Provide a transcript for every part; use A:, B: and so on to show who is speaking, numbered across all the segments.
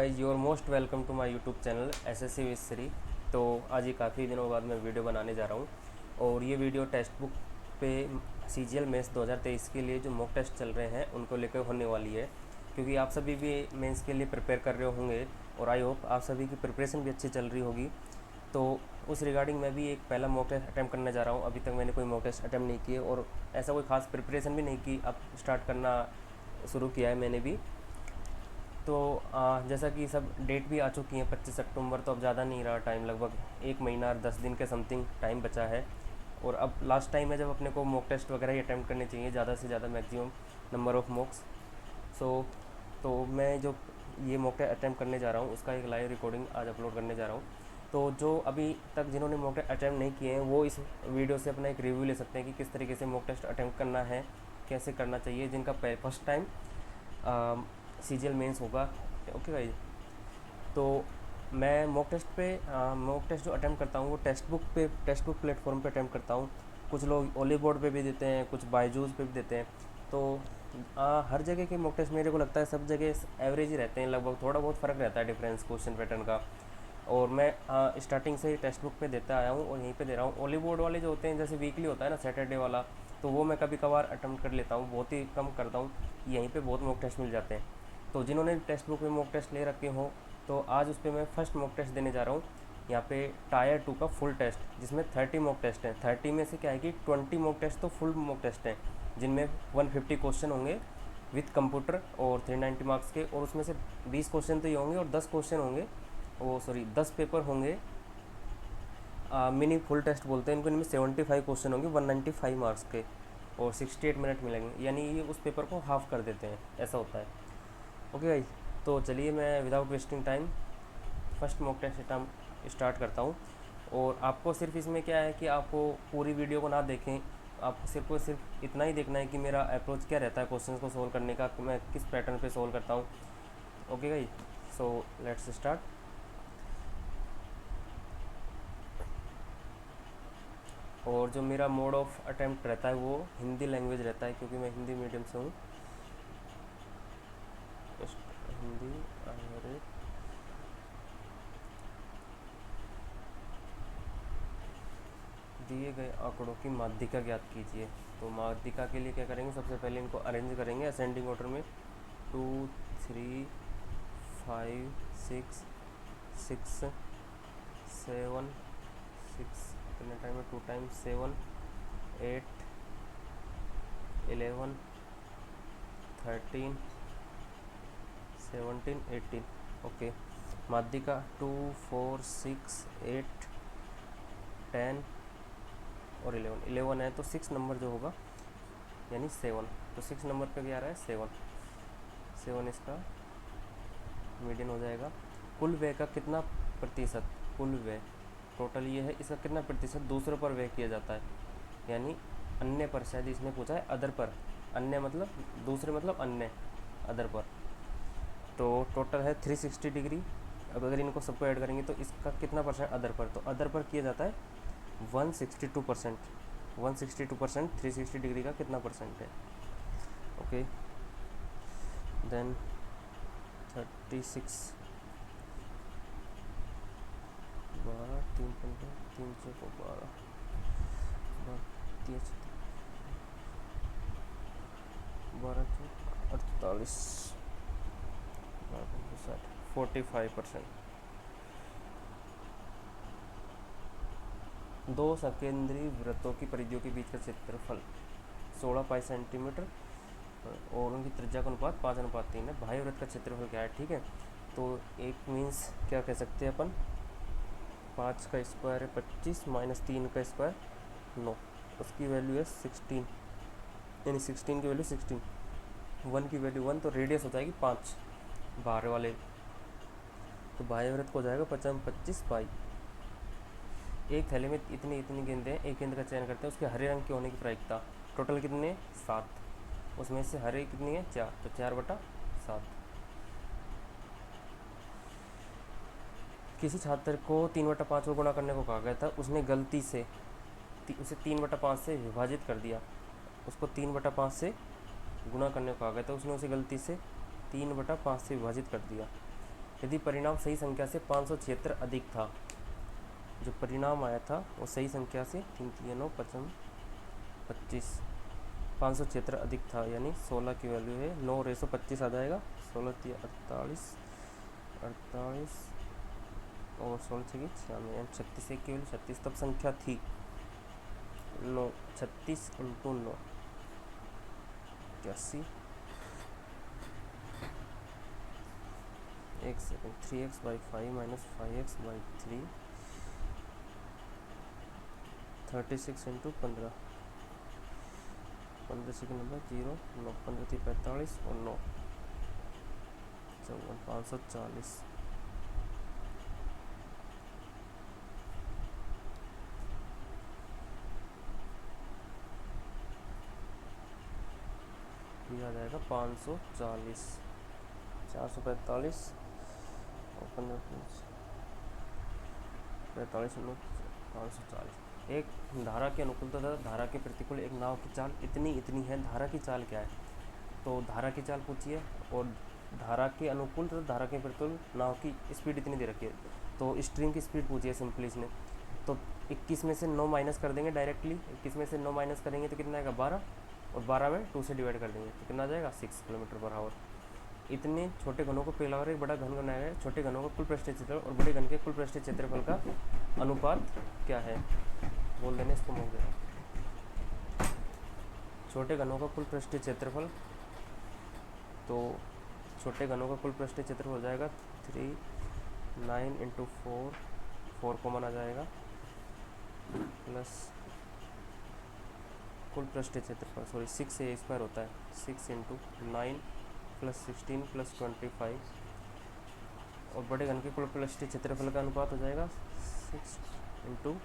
A: Guys, your most welcome to my YouTube channel SSC with Shri. तो आज ये काफ़ी दिनों बाद मैं वीडियो बनाने जा रहा हूँ और ये वीडियो टेक्स्ट बुक पे सीजीएल मेंस 2023 के लिए जो मॉक टेस्ट चल रहे हैं उनको लेकर होने वाली है, क्योंकि आप सभी भी मेंस के लिए प्रिपेयर कर रहे होंगे और आई होप आप सभी की प्रिपरेशन भी अच्छी चल रही होगी। तो उस रिगार्डिंग मैं भी एक पहला मॉक टेस्ट अटैम्प्ट करने जा रहा हूँ। अभी तक मैंने कोई मॉक टेस्ट अटैम्प्ट नहीं किए और ऐसा कोई ख़ास प्रिपरेशन भी नहीं की, अब स्टार्ट करना शुरू किया है मैंने भी। तो जैसा कि सब डेट भी आ चुकी है 25 अक्टूबर, तो अब ज़्यादा नहीं रहा टाइम, लगभग एक महीना और 10 दिन के समथिंग टाइम बचा है। और अब लास्ट टाइम है जब अपने को मॉक टेस्ट वगैरह ही अटैम्प्ट करने चाहिए, ज़्यादा से ज़्यादा मैक्सिमम नंबर ऑफ़ मॉक्स। सो तो मैं जो ये मॉक टेस्ट अटैम्प्ट करने जा रहा हूँ उसका एक लाइव रिकॉर्डिंग आज अपलोड करने जा रहा हूँ। तो जो अभी तक जिन्होंने मॉक टेस्ट अटैम्प्ट नहीं किए हैं वो इस वीडियो से अपना एक रिव्यू ले सकते हैं कि किस तरीके से मॉक टेस्ट अटैम्प्ट करना है, कैसे करना चाहिए जिनका फर्स्ट टाइम सीजीएल मेंस होगा। ओके भाई, तो मैं मॉक टेस्ट जो अटैम्प्ट करता हूँ वो टेक्स्ट बुक प्लेटफॉर्म पे अटैम्प्ट करता हूँ। कुछ लोग ओली बोर्ड पे भी देते हैं, कुछ बायजूस पे भी देते हैं। तो हर जगह के मॉक टेस्ट मेरे को लगता है सब जगह एवरेज ही रहते हैं, लगभग थोड़ा बहुत फ़र्क रहता है डिफरेंस क्वेश्चन पैटर्न का। और मैं स्टार्टिंग से ही टेक्स्ट बुक पे देता आया हूँ और यहीं पे दे रहा हूँ। ओली बोर्ड वाले जो होते हैं जैसे वीकली होता है ना, सैटरडे वाला, तो वो मैं कभी कभार अटैम्प्ट कर लेता हूँ, बहुत ही कम करता हूँ। यहीं पे बहुत मॉक टेस्ट मिल जाते हैं। तो जिन्होंने टेक्स्ट बुक में मॉक टेस्ट ले रखे हो तो आज उस पर मैं फर्स्ट मॉक टेस्ट देने जा रहा हूँ। यहाँ पे टायर 2 का फुल टेस्ट जिसमें 30 मॉक टेस्ट हैं। 30 में से क्या है कि 20 मॉक टेस्ट तो फुल मॉक टेस्ट हैं जिनमें 150 क्वेश्चन होंगे विथ कंप्यूटर और 390 मार्क्स के, और उसमें से 20 क्वेश्चन तो ये होंगे और 10 क्वेश्चन होंगे, वो सॉरी 10 पेपर होंगे मिनी फुल टेस्ट बोलते हैं इनको। इनमें 75 क्वेश्चन होंगे 195 मार्क्स के और 68 मिनट मिलेंगे, यानी ये उस पेपर को हाफ कर देते हैं, ऐसा होता है। ओके भाई, तो चलिए मैं without wasting time first mock test start करता हूँ। और आपको सिर्फ इसमें क्या है कि आपको पूरी वीडियो को ना देखें, आपको सिर्फ इतना ही देखना है कि मेरा अप्रोच क्या रहता है क्वेश्चन को सोल्व करने का, कि मैं किस पैटर्न पे सोल्व करता हूँ। ओके भाई, सो लेट्स स्टार्ट। और जो मेरा मोड ऑफ अटैम्प्ट रहता है वो हिंदी लैंग्वेज रहता है, क्योंकि मैं हिंदी मीडियम से हूँ। हिंदी अरे दिए गए आंकड़ों की माध्यिका ज्ञात कीजिए। तो माध्यिका के लिए क्या करेंगे, सबसे पहले इनको अरेंज करेंगे असेंडिंग ऑर्डर में। 2 3 5 6 6 7 6 कितने टाइम में 2 टाइम 7 8 11 13 17 18। ओके, माध्यिका 2 4 6 8 10 और 11 है, तो 6 नंबर जो होगा यानी 7, तो 6 नंबर पे भी आ रहा है 7 इसका मीडियन हो जाएगा। कुल व्यय का कितना प्रतिशत, कुल व्यय टोटल ये है, इसका कितना प्रतिशत दूसरों पर व्यय किया जाता है, यानी अन्य पर, शायद इसने पूछा है अदर पर। अन्य मतलब दूसरे मतलब अन्य, अदर पर। तो टोटल है 360 डिग्री। अब अगर इनको सबको ऐड करेंगे तो इसका कितना परसेंट अदर पर, तो अदर पर किया जाता है 162%। 162% 360 डिग्री का कितना परसेंट है। Okay, then 36 12 3 15 3 6 12 12 48 45%। दो सकेंद्री वृत्तों की परिधियों के बीच का क्षेत्रफल 16 पाई सेंटीमीटर और उनकी त्रिज्या का अनुपात 5:3 है। बाह्य वृत्त का क्षेत्रफल क्या है, ठीक है। तो एक मीन्स क्या कह सकते हैं अपन, 5 का स्क्वायर है 25 माइनस 3 का स्क्वायर 9, उसकी वैल्यू है 16, यानी 16 की वैल्यू 16, 1 की वैल्यू 1, तो रेडियस हो जाएगी 5 बाहर वाले। तो बाह्य वृत्त को हो जाएगा 25 पाई। एक थैले में इतनी इतनी गेंदें, एक गेंद का चयन करते हैं, उसके हरे रंग के होने की प्रायिकता टोटल कितने 7, उसमें से हरे कितनी है 4, तो 4/7। किसी छात्र को 3/5 को गुणा करने को कहा गया था, उसने गलती से उसे 3/5 से विभाजित कर दिया। उसको 3/5 से गुणा करने को कहा गया था, उसने उसे गलती से 3/5 से विभाजित कर दिया। यदि परिणाम सही संख्या से 576 अधिक था, जो परिणाम आया था वो सही संख्या से 3 3 9 5 25 576 अधिक था, यानी 16 की वैल्यू है 9/25 आ जाएगा। 16 3 48 48 और 16 6 96 यानी 36 की वैल्यू 36। तब संख्या थी 9, 36 × 9 81। एक second, 3x/5 - 5x/3 36 × 15 15 second number 0 9 15 थी 45 और 9 54 540। ये आ जाएगा 540। 445 और 15 45 540। एक धारा के अनुकूल तथा धारा के प्रतिकूल एक नाव की चाल इतनी है। धारा की चाल क्या है? तो धारा की चाल पूछिए, और धारा के अनुकूल तथा धारा के प्रतिकूल नाव की स्पीड इतनी दे रखी है। तो स्ट्रीम की स्पीड पूछिए सिंपली इसने। तो 21 में से 9 माइनस कर देंगे डायरेक्टली। 21 में से 9 माइनस करेंगे तो कितना आएगा 12, और 12 में 2 से डिवाइड कर देंगे तो कितना आ जाएगा 6 km/h। इतने छोटे घनों को पहला और एक बड़ा घन बनाया है। छोटे घनों का कुल पृष्ठीय क्षेत्रफल और बड़े घन के कुल पृष्ठीय क्षेत्रफल का अनुपात क्या है? बोल देने इसको मोड़ देना। छोटे घनों का कुल पृष्ठीय क्षेत्रफल, तो छोटे घनों का कुल पृष्ठीय क्षेत्रफल हो जाएगा 3 9 × 4 4 कॉमन आ जाएगा, प्लस कुल पृष्ठीय क्षेत्रफल 6 a² होता है। 6 × 9 + 16 + 25 और बड़े घन के कुल पृष्ठीय क्षेत्रफल का अनुपात हो जाएगा 6 ×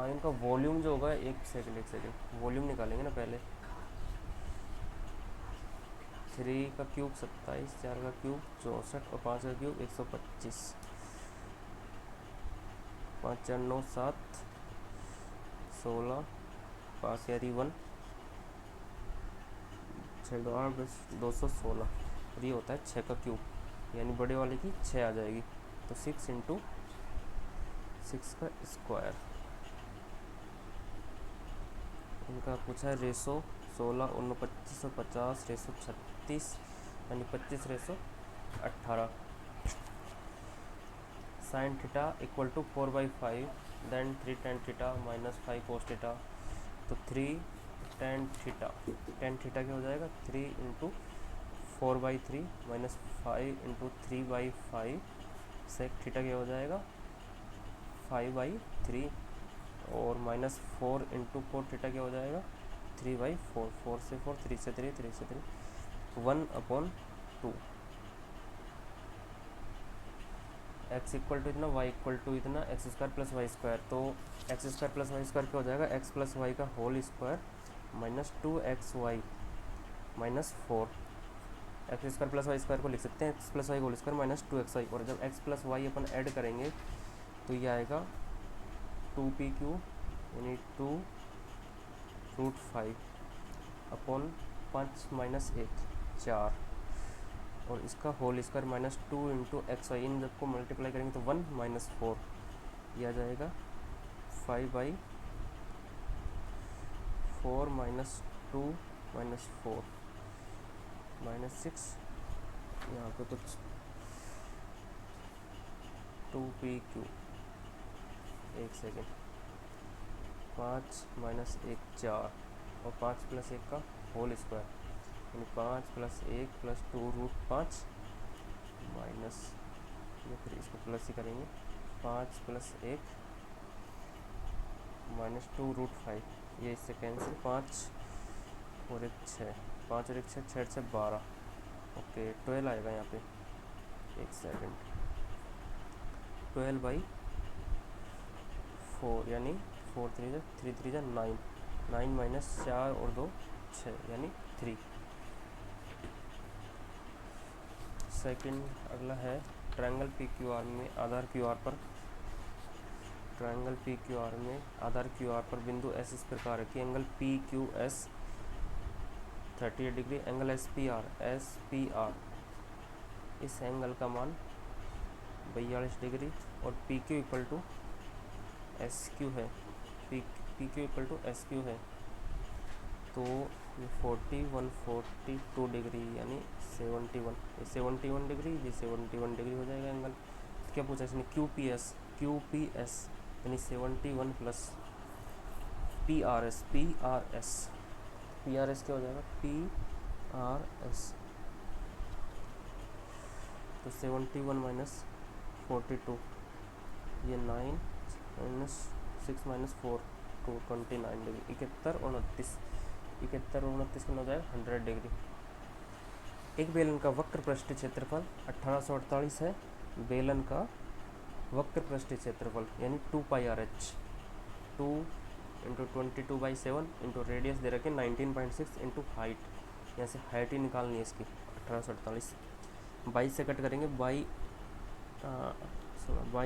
A: इनका वॉल्यूम जो होगा, एक सेकेंड वॉल्यूम निकालेंगे ना पहले। 3 का क्यूब 27, 4 का क्यूब 64 और 5 का क्यूब 125। 5 4 9 7 16 5 कैरी 1 6 2 8 216 और ये होता है 6 का क्यूब, यानी बड़े वाले की 6 आ जाएगी। तो 6 × 6 का स्क्वायर। इनका पूछा है रेशो 16 29 और 50 रेशो 36 यानी 25/18। sin theta = 4/5 then 3 tan theta - 5 cos theta. तो 3 tan थीटा, tan थीटा क्या हो जाएगा 3 × 4/3 - 5 × 3/5 sec थीटा क्या हो जाएगा 5/3 और -4 × cot थीटा क्या हो जाएगा 3/4। 4 से 4 3 से 3 3 से 3 1/2। x = इतना y = इतना x² + y²। तो x² + y² क्या हो जाएगा x + y का whole square -2xy - 4। x² + y² को लिख सकते हैं x + y whole square -2xy। और जब x + y अपन ऐड करेंगे तो ये आएगा 2pq यानी 2√5 अपॉन 5 - 1 4 और इसका होल स्क्वायर -2 × xy। इन जब को मल्टीप्लाई करेंगे तो 1 - 4 ये आ जाएगा 5/4 - 2 - 4 -6 यहाँ पे कुछ 2pq। एक सेकेंड 5 - 1 4 और 5 + 1 का होल स्क्वायर यानी 5 + 1 + 2√5 माइनस ये फिर इसको प्लस ही करेंगे 5 + 1 - 2√5 ये इससे कैंसिल 5 और 1 6 5 और 1 6 6 से 12 ओके 12 आएगा यहाँ पे। एक सेकेंड 12/4 यानी 4 3 3 3 9 9 - 4 और 2 6 यानी 3। सेकंड अगला है ट्रायंगल PQR में आधार QR पर। ट्रायंगल PQR में आधार QR पर बिंदु S इस प्रकार है कि एंगल PQS 38 डिग्री, एंगल SPR इस एंगल का मान 42 डिग्री और P Q equal to S Q है, P Q equal to S Q है। तो ये 142 डिग्री यानी 71, ये 71 डिग्री, ये 71 डिग्री हो जाएगा एंगल। क्या पूछा इसने, क्यू पी एस यानी 71 प्लस पी आर एस क्या हो जाएगा, पी आर एस। तो 71 माइनस 42, ये 9 माइनस 6 माइनस 4 टू 29 डिग्री, 71 और 29 कितना हो जाएगा 100 डिग्री। एक बेलन का वक्र पृष्ठीय क्षेत्रफल 1848 है। बेलन का वक्र पृष्ठीय क्षेत्रफल यानी 2 pi R H, 2 into 22/7 into radius दे रखे 19.6 इंटू हाइट, यहाँ से हाइट ही निकालनी है इसकी 1848। 22 से कट करेंगे, बाई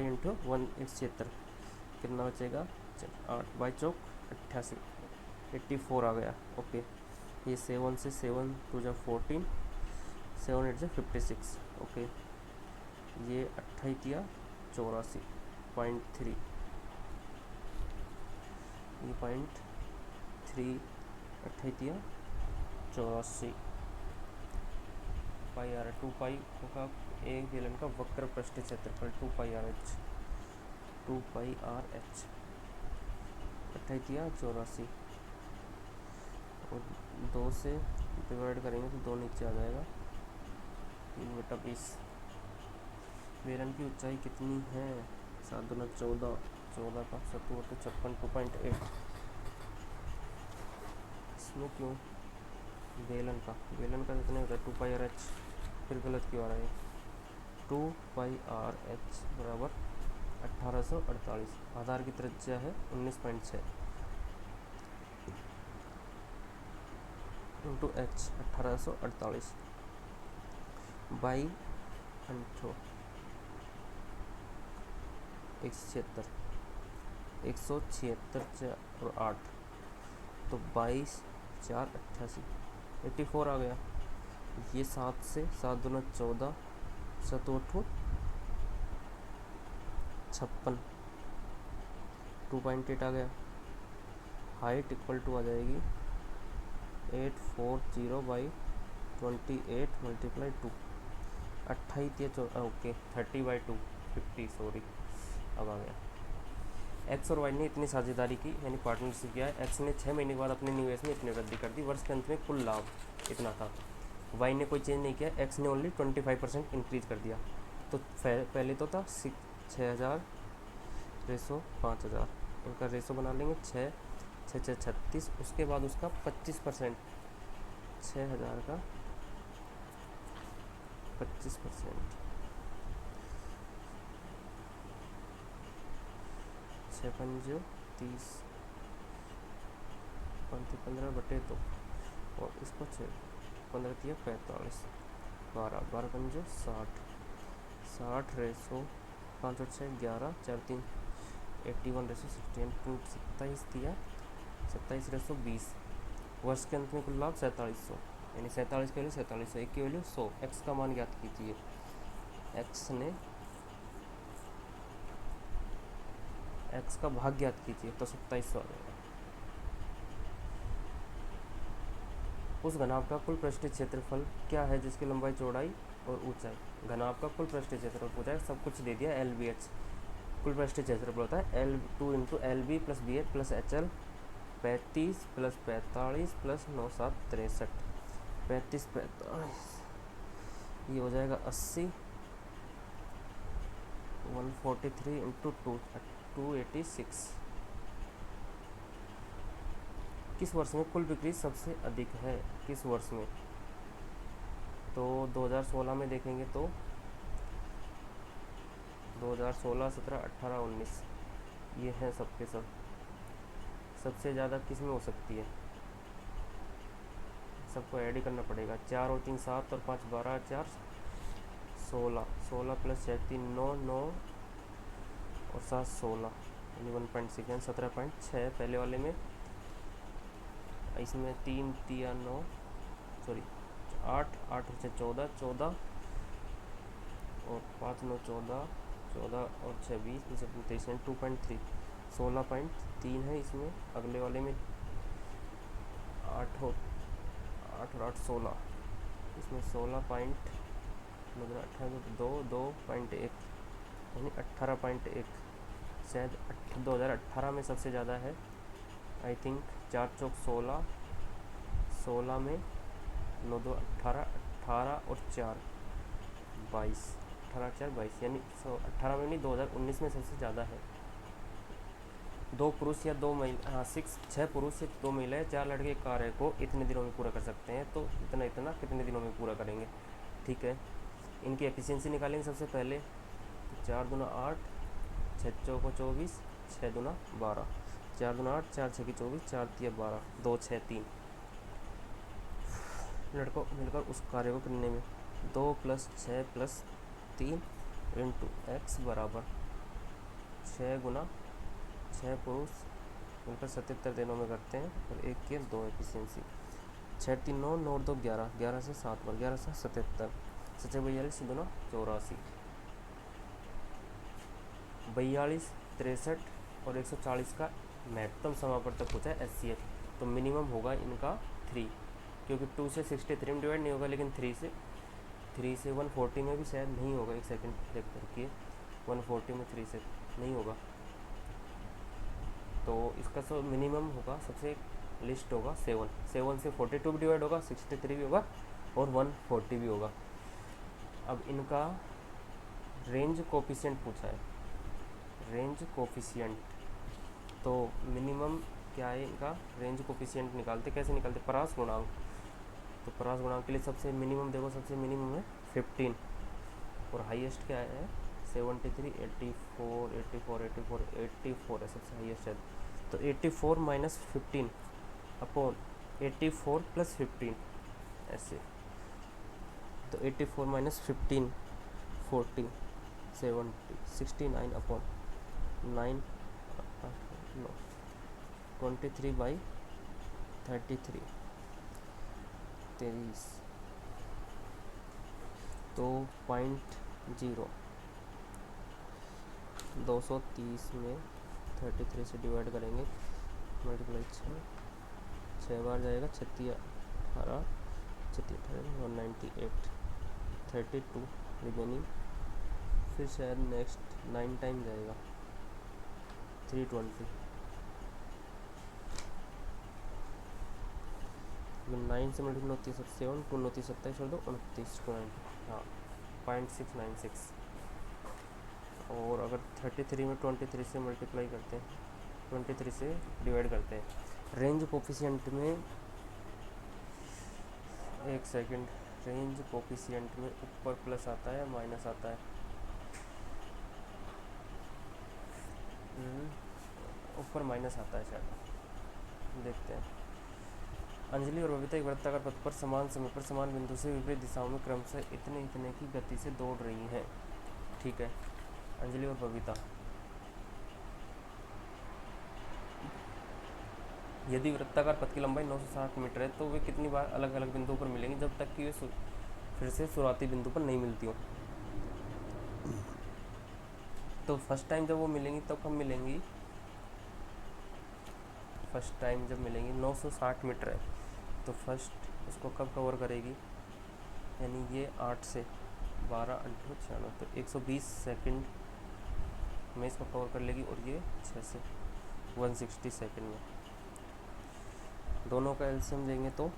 A: इंटू 1 क्षेत्र कितना बचेगा 8, बाई चौक 88, 84 आ गया। ओके, ये 7 से 7 2 जा 14, 7 8 जा 56। ओके, ये 28 84.3, ये 0.3 28 84 पाई आर 2 पाई होगा एक बेलन का वक्र पृष्ठीय क्षेत्रफल 2 पाई आर एच 28 84 और 2 से डिवाइड करेंगे तो 2 नीचे आ जाएगा, 3/20। बेलन की ऊंचाई कितनी है, 7 दूना 14, 14 का 7 तो 56 2.8। इसमें क्यों बेलन का कितने होता है 2 पाई आर एच, फिर गलत क्यों आ रहा है, 2 पाई आर एच बराबर 1848, आधार की त्रिज्या है 19.6 इंटू एच 1848 बाई 176 और 8 तो 22 4 88, 84 आ गया। ये 7 से 7 दूना 14, 7 8 56, 2.8 आ गया। हाइट इक्वल टू आ जाएगी 840/28 मल्टीप्लाई 2, 28 ओके 30/2 50, सॉरी अब आ गया। एक्स और वाई ने इतनी साझेदारी की यानी पार्टनरशिप किया है। एक्स ने 6 महीने के बाद अपने निवेश में इतनी वृद्धि कर दी, वर्ष के अंत में कुल लाभ इतना था। वाई ने कोई चेंज नहीं किया, एक्स ने ओनली 25% इंक्रीज कर दिया। तो पहले तो था 6000 रेसो 5000, इनका रेसो बना लेंगे 6 6 6 36, उसके बाद उसका 25%, 6000 का 25%, 6 पंजो 30, 15/2 और इसको 6 15 दिया 45, 12 पंजो 60, 60 रेसो 5 और 6 11 4 3 81 रेसो 16 27 दिया 27 रेसो 20। वर्ष के अंत में कुल लाभ 4700 यानी 47 की वैल्यू 4700, एक की वैल्यू 100। एक्स का मान ज्ञात कीजिए। एक्स का भाग ज्ञात कीजिए तो 2700 आ जाएगा। उस घनाभ का कुल पृष्ठीय क्षेत्रफल क्या है जिसकी लंबाई चौड़ाई और ऊंचाई, घनाभ का कुल पृष्ठीय क्षेत्रफल पूछा है, सब कुछ दे दिया। एल बी एच कुल पृष्ठीय क्षेत्रफल होता है L2 into L B plus B H plus H L, 35 plus 45 plus 9 7 63, 35 45 ये हो जाएगा 80, 143 इंटू 286। किस वर्ष में कुल बिक्री सबसे अधिक है, किस वर्ष में, तो 2016 में देखेंगे तो 2016 17 18 19 ये हैं सबके सब। सबसे ज़्यादा किस में हो सकती है, सबको ऐड ही करना पड़ेगा। 4 और 3 7 और 5 12 4 16, 16 प्लस 6 3 9 9 और 7 16 यानी 1.6 यानी 17.6 पहले वाले में। इसमें 3 3 9 सॉरी 8 8 से 14 14 और 5 9 14, 14 और 6 20, 23 यानी 2.3, 16.3 है इसमें। अगले वाले में 8 और 8 16, इसमें 2.1 यानी 18.1। शायद 2018 में सबसे ज़्यादा है आई थिंक। 4 चौक 16, 16 में 9 2 18, 18 और 4 22, 18 4 22 यानी 18 में नहीं 2019 में सबसे ज़्यादा है। 2 पुरुष या 2 महिला, हाँ 6 पुरुष या 2 महिलाएं 4 लड़के एक कार्य को इतने दिनों में पूरा कर सकते हैं। तो इतना इतना कितने दिनों में पूरा करेंगे, ठीक है। इनकी एफिशिएंसी निकालेंगे सबसे पहले। तो 4 दूना 8, 6 चौको 24, 6 दूना 12, 4 दूना 8, 4 6 की 24, 4 तिया 12, 2 6 3 लड़कों मिलकर उस कार्य को करने में 2 + 6 + 3 इंटू x बराबर 6 गुना 6 पुरुष मिलकर 77 दिनों में करते हैं और 1 के 2 एफिशिएंसी। 6 3 9, 9 2 11, 11 से 7 बार, 11 से 77, 7 42, 2 84, 42 63 और 140 का महत्तम समापवर्तक पूछा है एचसीएफ। तो मिनिमम होगा इनका 3, क्योंकि 2 से 63 में डिवाइड नहीं होगा, लेकिन 3 से 140 में भी शायद नहीं होगा। एक सेकंड चेक करके, 140 में 3 से नहीं होगा। तो इसका सब मिनिमम होगा, सबसे लिस्ट होगा 7 से 42 भी डिवाइड होगा, 63 भी होगा और 140 भी होगा। अब इनका रेंज कोफिशिएंट पूछा है, रेंज कोफिशिएंट। तो मिनिमम क्या है इनका, रेंज कोफिशिएंट निकालते कैसे निकालते, परास गुणांक। तो परास गुणांक के लिए सबसे मिनिमम देखो, सबसे मिनिमम है 15 और हाईएस्ट क्या है 73, 84, 84, 84, 84 है सबसे हाईएस्ट है। तो 84 माइनस 15 अपॉन 84 प्लस 15 ऐसे। तो 84 माइनस 15 40 70 69 अपॉन 9 23/33 23। तो 0.0 230 में 33 से डिवाइड करेंगे, मल्टीप्लाई 6 बार जाएगा, 36 18, 36 18 198, 32 रिमेनिंग। फिर शायद नेक्स्ट 9 टाइम जाएगा 320, 9 से मल्टीप्लाई 29 7, 2 29 27 और 2 29 हाँ 0.696। और अगर 33 में 23 से मल्टीप्लाई करते हैं, 23 से डिवाइड करते हैं, रेंज कोफिशिएंट में एक सेकंड, रेंज कोफिशिएंट में ऊपर प्लस आता है माइनस आता है, ऊपर माइनस आता है शायद, देखते हैं। अंजलि और बबीता एक वृत्ताकार पथ पर समान समय पर समान बिंदु से विपरीत दिशाओं में क्रमशः इतने इतने की गति से दौड़ रही हैं, ठीक है। अंजलि और बबीता, यदि वृत्ताकार पथ की लंबाई 960 मीटर है तो वे कितनी बार अलग अलग बिंदुओं पर मिलेंगी जब तक कि वे फिर से शुरुआती बिंदु पर नहीं मिलती हो। तो फर्स्ट टाइम जब वो मिलेंगी तब कब मिलेंगी, फर्स्ट टाइम जब मिलेंगी 960 मीटर है तो फर्स्ट उसको कब कवर करेगी, यानी ये 8 से 12 8 96, तो 120 सेकंड में इसको कवर कर लेगी, और ये 6 से 160 सेकंड में। दोनों का एलसीएम देंगे तो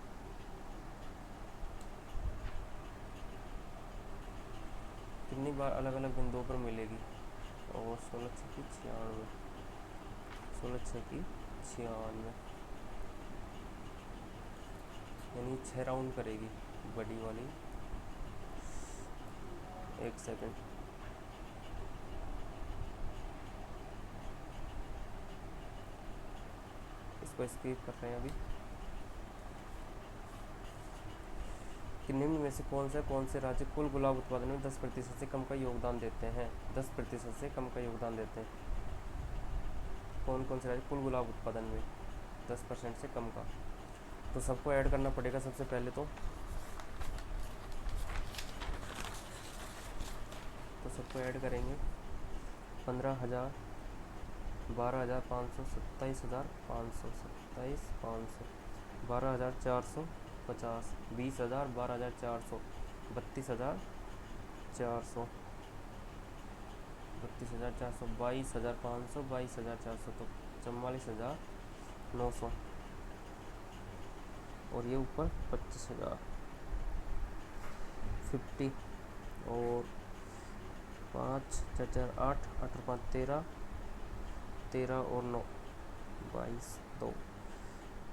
A: कितनी बार अलग अलग बिंदुओं पर मिलेगी, और 16 6 की 96, 16 6 की 96, यानी 6 राउंड करेगी बड़ी वाली। एक सेकंड, इसको स्किप कर रहे हैं अभी। कि निम्न में से कौन से राज्य कुल गुलाब उत्पादन में 10% से कम का योगदान देते हैं, 10% से कम का योगदान देते हैं। कौन से राज्य कुल गुलाब उत्पादन में 10% से कम का, तो सबको ऐड करना पड़ेगा सबसे पहले। तो सबको ऐड करेंगे। 15,000, 12,500, 27,500, 27,500, 12,450, 20,000, 12,400, 32,400, 32,400, 22,500, 22,400, तो 44,900, और ये ऊपर 25,000, 50, और 5 4 4 8, 8 और 5 13, 13 और 9 22, 2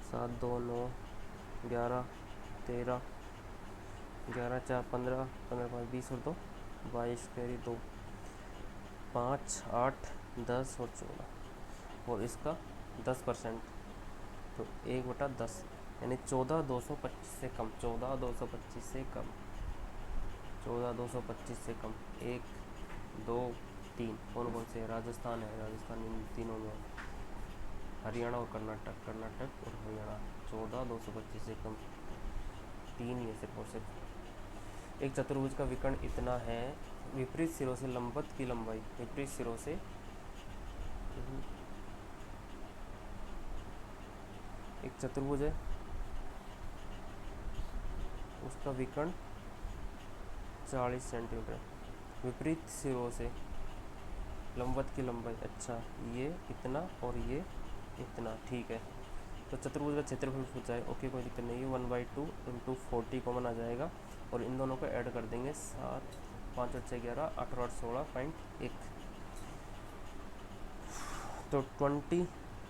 A: 7 2 9 11, 13, 11 4 15, 15 5 20 और 2 22, कैरी 2, 5 8 10 और 14, और इसका 10%, तो 1/10, यानी 14,225 से कम, 14,225 से कम, 14,225 से कम। 1 2 3 कौन कौन से? राजस्थान है, राजस्थान इन तीनों में, हरियाणा और कर्नाटक, कर्नाटक और हरियाणा। 14,225 से कम 3 ही है सिर्फ और सिर्फ। एक चतुर्भुज का विकर्ण इतना है, विपरीत सिरों से लंबवत की लंबाई, विपरीत सिरों से एक चतुर्भुज है, उसका विकर्ण 40 सेंटीमीटर, विपरीत सिरों से लंबवत की लंबाई, अच्छा ये इतना और ये इतना, ठीक है। तो चतुर्भुज का क्षेत्रफल पूछा है, ओके कोई दिक्कत नहीं है। 1/2 इंटू 40 कॉमन आ जाएगा, और इन दोनों को ऐड कर देंगे। 7 5 8 6 11, 8 और 8 16.1, तो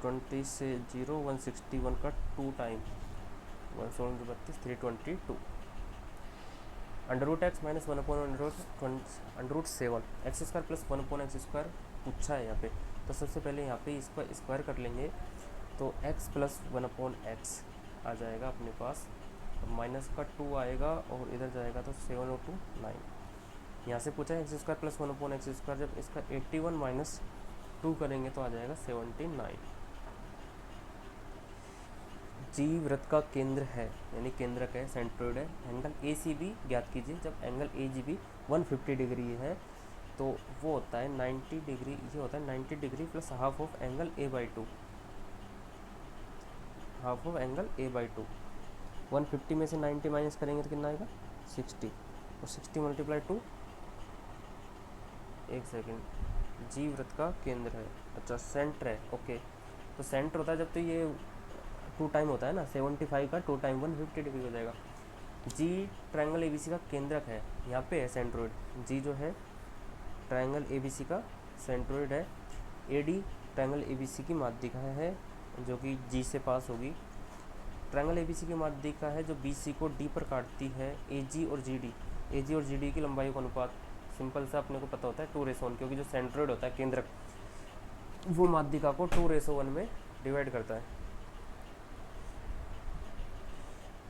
A: 20 से 0 161 का 2 time 116 32 322, √x minus 1/√7 x square plus 1/x square पूछा है यहाँ पे। तो सबसे पहले यहाँ पे इसको स्क्वायर कर लेंगे, तो x प्लस 1/x आ जाएगा अपने पास, माइनस का 2 आएगा और इधर जाएगा तो 7 और 2 9। यहाँ से पूछा है x square plus 1/x square, जब इसका 81 माइनस 2 करेंगे तो आ जाएगा 79। जी वृत्त का केंद्र है, यानी केंद्रक है, सेंट्रोइड है। एंगल ए सी बी ज्ञात कीजिए। जब angle A G B 150 degree है तो वो होता है 90 डिग्री, ये होता है 90 degree plus half of angle A/2, half of angle A/2। 150 में से 90 माइनस करेंगे तो कितना आएगा? 60, और 60 मल्टीप्लाई 2, एक सेकेंड, जी वृत्त का केंद्र है, अच्छा सेंटर है, ओके। तो सेंटर होता है जब तो ये 2 टाइम होता है ना, 75 का 2 टाइम 150 डिग्री हो जाएगा। जी ट्रायंगल ABC का केंद्रक है, यहाँ पे है सेंट्रोइड। जी जो है ट्रायंगल ABC का सेंट्रोइड है। AD ट्रायंगल ABC की माध्यिका है, जो कि G से पास होगी। ट्रायंगल ABC की माध्यिका है जो BC को D पर काटती है। AG और GD की लंबाई का अनुपात सिंपल सा अपने को पता होता है 2:1, क्योंकि जो सेंट्रोइड होता है केंद्रक, वो माध्यिका को 2:1 में डिवाइड करता है।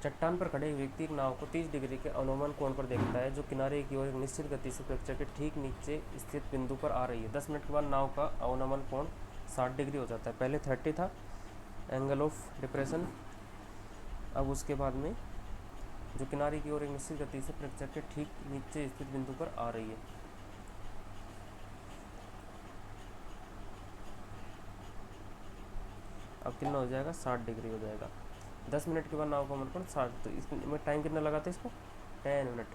A: चट्टान पर खड़े व्यक्ति एक नाव को 30 डिग्री के अवनमन कोण पर देखता है, जो किनारे की ओर एक निश्चित गति से फ्रैक्चर के ठीक नीचे स्थित बिंदु पर आ रही है। 10 मिनट के बाद नाव का अवनमन कोण 60 डिग्री हो जाता है। पहले 30 था एंगल ऑफ डिप्रेशन, अब उसके बाद में जो किनारे की ओर एक निश्चित गति से फ्रैक्चर के ठीक नीचे स्थित बिंदु पर आ रही है। अब कितना हो जाएगा? 60 डिग्री हो जाएगा। 10 मिनट के बाद नाव का मनकोण 60, तो इसमें टाइम कितना लगाते हैं इसको? 10 मिनट।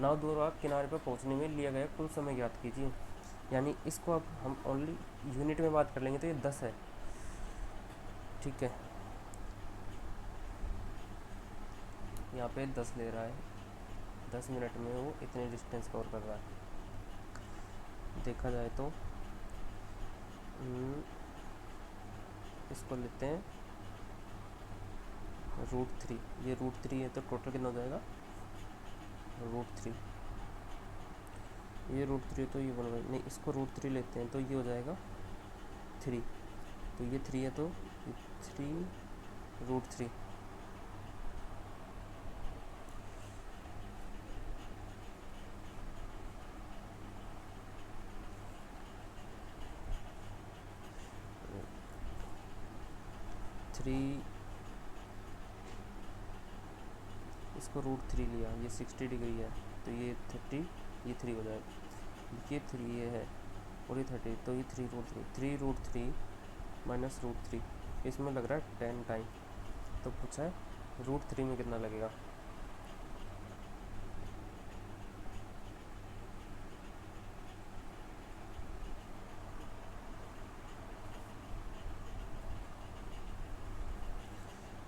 A: नाव दूरभाग किनारे पर पहुंचने में लिया गया कुल समय ज्ञात कीजिए। यानी इसको अब हम ओनली यूनिट में बात कर लेंगे तो ये 10 है, ठीक है। यहाँ पे 10 ले रहा है, 10 मिनट में वो इतने डिस्टेंस कवर कर रहा है। देखा जाए तो इसको लेते हैं √3, ये √3 है, तो टोटल कितना हो जाएगा? √3, ये √3 तो ये बन गया, नहीं इसको √3 लेते हैं तो ये हो जाएगा 3, तो ये 3 है तो 3 √3, इसको √3 लिया, ये 60 डिग्री है तो ये 30, ये 3 हो जाएगा। ये 3 ये है और ये 30, तो ये 3√3 माइनस √3, इसमें लग रहा है 10 टाइम। तो पूछा है √3 में कितना लगेगा।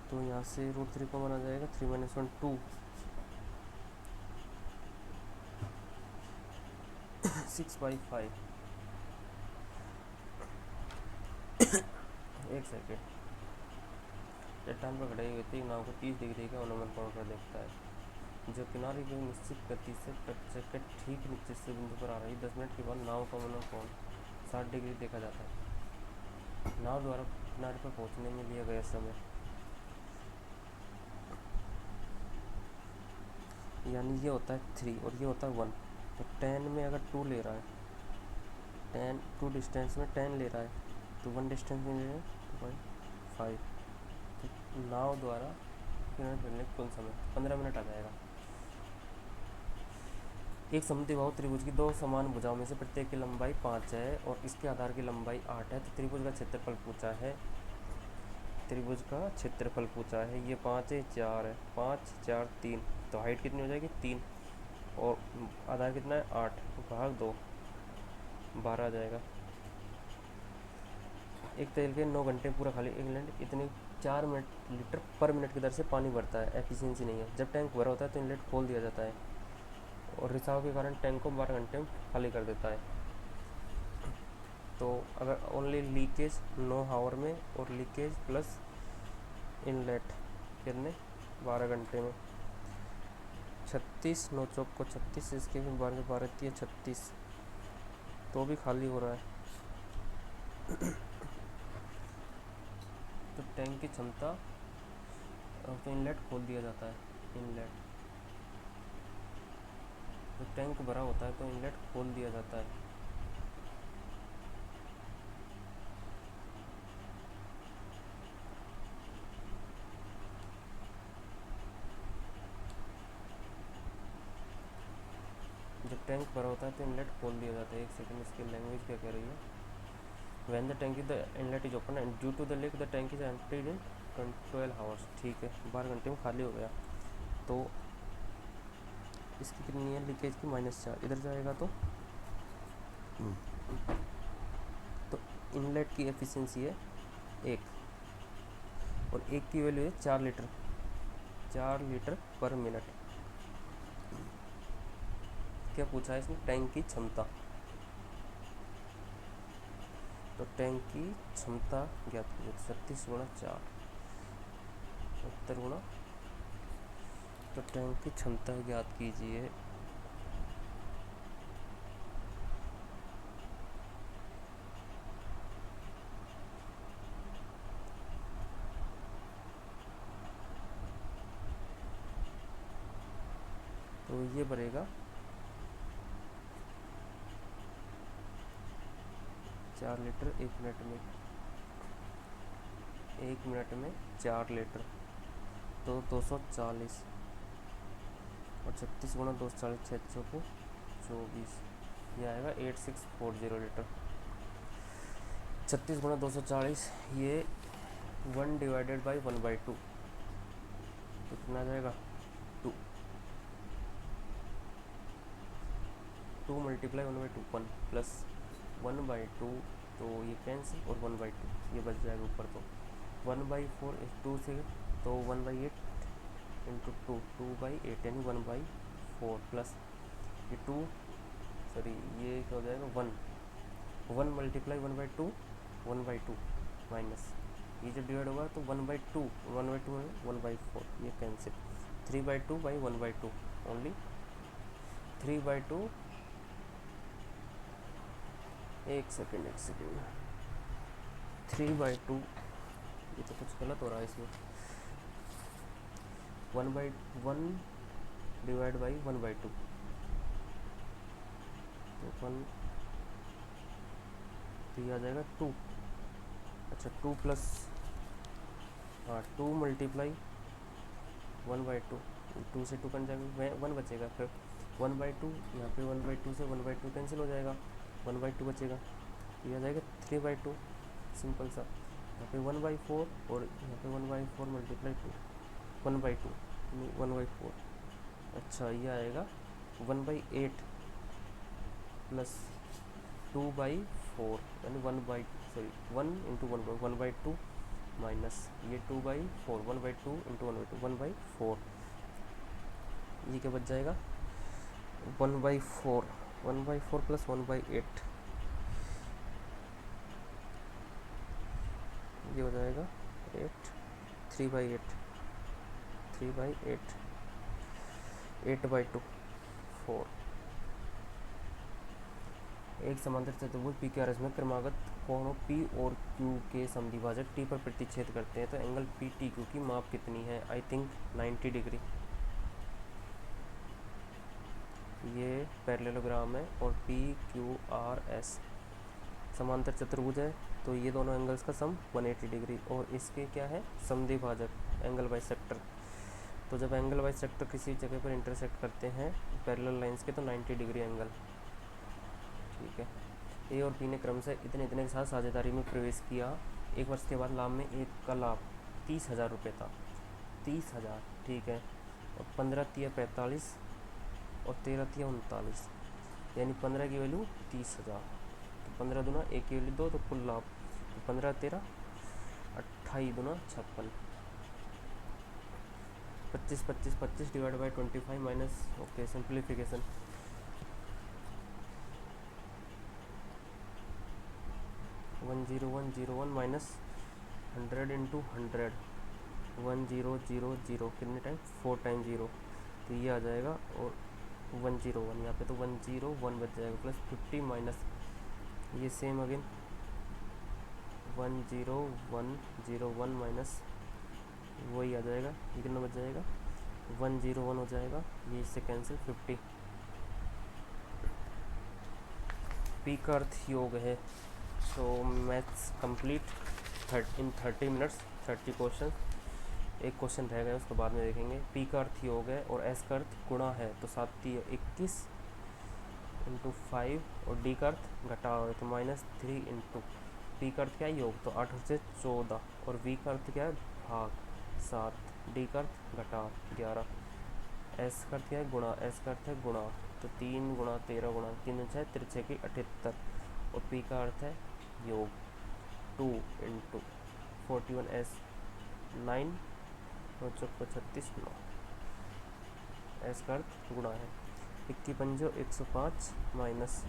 A: तो यहाँ से √3 को माना जाएगा 3 - 1 2, 6/5। एक सेकेंड, चट्टान पर खड़े हुए थे नाव को 30 डिग्री का अनुमान कोण पर देखता है, जो किनारे की निश्चित गति से प्रत्यक्ष ठीक नीचे से बिंदु पर आ रही 10 मिनट के बाद नाव का अनुमान कोण 60 डिग्री देखा जाता है। नाव द्वारा किनारे पर पहुंचने में लिया गया समय, यानी ये होता है 3 और ये होता है 1। तो 10 में अगर 2 ले रहा है, 2 डिस्टेंस में 10 ले रहा है, तो 1 डिस्टेंस में ले रहा है 2/5। तो नाव द्वारा किनारे पहुंचने का कुल समय 15 मिनट आ जाएगा। एक समद्विबाहु त्रिभुज की 2 समान भुजाओं में से प्रत्येक की लंबाई 5 है और इसके आधार की लंबाई 8 है। तो त्रिभुज का क्षेत्रफल पूछा है, त्रिभुज का क्षेत्रफल पूछा है। ये 5 है, 4 है, 5 4 3, तो हाइट कितनी हो जाएगी 3 और आधार कितना है 8 भाग 2, 12 आ जाएगा। एक तेल के 9 घंटे पूरा खाली इनलेट इतने 4 मिनट लीटर पर मिनट की दर से पानी भरता है। एफिशिएंसी नहीं है। जब टैंक भरा होता है तो इनलेट खोल दिया जाता है और रिसाव के कारण टैंक को 12 घंटे में खाली कर देता है। तो अगर ओनली लीकेज 9 आवर में और लीकेज प्लस इनलेट कितने 12 घंटे में 36, 9 चौक को 36, इसके भी 12 12 36, तो भी खाली हो रहा है। तो टैंक की क्षमता, तो इनलेट खोल दिया जाता है। इनलेट तो टैंक भरा होता है तो इनलेट खोल दिया जाता है। जब टैंक भरा होता है तो इनलेट खोल दिया जाता है। एक सेकंड, इसकी लैंग्वेज क्या कह रही है। When the tank is the inlet is open and due to the leak the tank is emptied in 12 hours। ठीक है, 12 घंटे में खाली हो गया। तो इसकी कितनी है लीकेज की -4, इधर जाएगा तो इनलेट की एफिशिएंसी है 1 और 1 की वैल्यू है 4 लीटर, 4 लीटर पर मिनट। क्या पूछा है इसमें, टैंक की क्षमता। तो टैंक की क्षमता ज्ञात कीजिए। 36 × 4 70 गुणा, तो टैंक की क्षमता ज्ञात कीजिए। तो ये बढ़ेगा 4 लीटर 1 मिनट में, 1 मिनट में 4 लीटर, तो 240 और 36 × 240 6 को 24, ये आएगा 8640 लीटर। 36 × 240 ये 1 डिवाइडेड बाई 1/2, तो कितना आ जाएगा 2 मल्टीप्लाई 1/2 1 प्लस 1/2, तो ये कैंसिल और 1/2 ये बच जाएगा ऊपर। तो 1/4 इस 2 से, तो 1/8 इंटू 2 2/8 यानी 1/4 प्लस ये 2 सॉरी ये क्या हो जाएगा 1 मल्टीप्लाई 1/2 1/2 माइनस ये जब डिवाइड होगा तो 1/2 1/2 1/4 ये कैंसिल। 3/2/1/2 ओनली 3/2। एक सेकेंड 3/2, ये तो कुछ गलत हो रहा है इसमें। 1/1 डिवाइड बाई 1/2, तो 1, तो ये आ जाएगा 2। अच्छा 2 प्लस, हाँ 2 मल्टीप्लाई 1/2, 2 से 2 कट जाएगा 1 बचेगा, फिर 1/2, यहाँ पे 1/2 से 1/2 कैंसिल हो जाएगा, 1/2 बचेगा, ये आ जाएगा 3/2, सिंपल सा। यहाँ पे 1/4 और यहाँ पे 1/4 मल्टीप्लाई 2, 1/2 नहीं 1/4, अच्छा ये आएगा 1/8 प्लस 2/4 यानी 1/2 माइनस ये 2/4, 1/2 इंटू 1/2, 1/4, ये क्या बच जाएगा 1/4, 1/4 प्लस 1/8, ये हो जाएगा 8, 3/8, 3/8, 8/2, 4। एक समांतर चतुर्भुज पी के आर एस में क्रमागत कोणों पी और क्यू के समद्विभाजक टी पर प्रतिच्छेद करते हैं तो एंगल पी टी क्यू की माप कितनी है? I think 90 degree. ये पैरेललोग्राम है और पी क्यू आर एस समांतर चतुर्भुज है तो ये दोनों एंगल्स का सम 180 डिग्री, और इसके क्या है समद्विभाजक एंगल बाइसेक्टर। तो जब एंगल बाइसेक्टर किसी जगह पर इंटरसेक्ट करते हैं पैरेलल लाइंस के तो 90 डिग्री एंगल, ठीक है। ए और बी ने क्रमशः इतने इतने के साथ साझेदारी में प्रवेश किया। एक वर्ष के बाद लाभ में एक का लाभ 30,000 रुपये था, 30,000, ठीक है। और 15 तिया 45 और 13 तिया 39, यानी 15 की वैल्यू 30,000, तो 15 दूना 1 की वैल्यू 2, तो कुल लाभ तो 15 13 28 दूना 56, 25 25 25 divide by 25 minus, okay simplification, 10101 minus 100 into 100, 1000 कितने टाइम 4 टाइम 0, तो ये आ जाएगा। और 101 यहाँ पे तो 101 बच जाएगा, प्लस 50 माइनस ये सेम अगेन 10101 माइनस वही आ जाएगा, ये कितना बच जाएगा 101 हो जाएगा, ये इससे कैंसिल 50। पी का अर्थ योग है। सो maths complete in 30 minutes, 30 question. एक क्वेश्चन रह गया उसको बाद में देखेंगे। पी का अर्थ योग है और एस का अर्थ गुणा है, तो 7 21 इंटू 5, और डी का अर्थ घटाव है तो -3 इंटू पी का अर्थ क्या है योग, तो 8 से 14, और वी का अर्थ क्या है भाग 7, डी का अर्थ घटाव 11, एस का अर्थ क्या है गुणा, एस का अर्थ है गुणा, तो 3 गुणा 13 गुणा 3 6 तिरछे की 78, और पी का अर्थ है योग 2 इंटू 41 एस 9 और 36 9, एस का अर्थ गुणा है 51 105 माइनस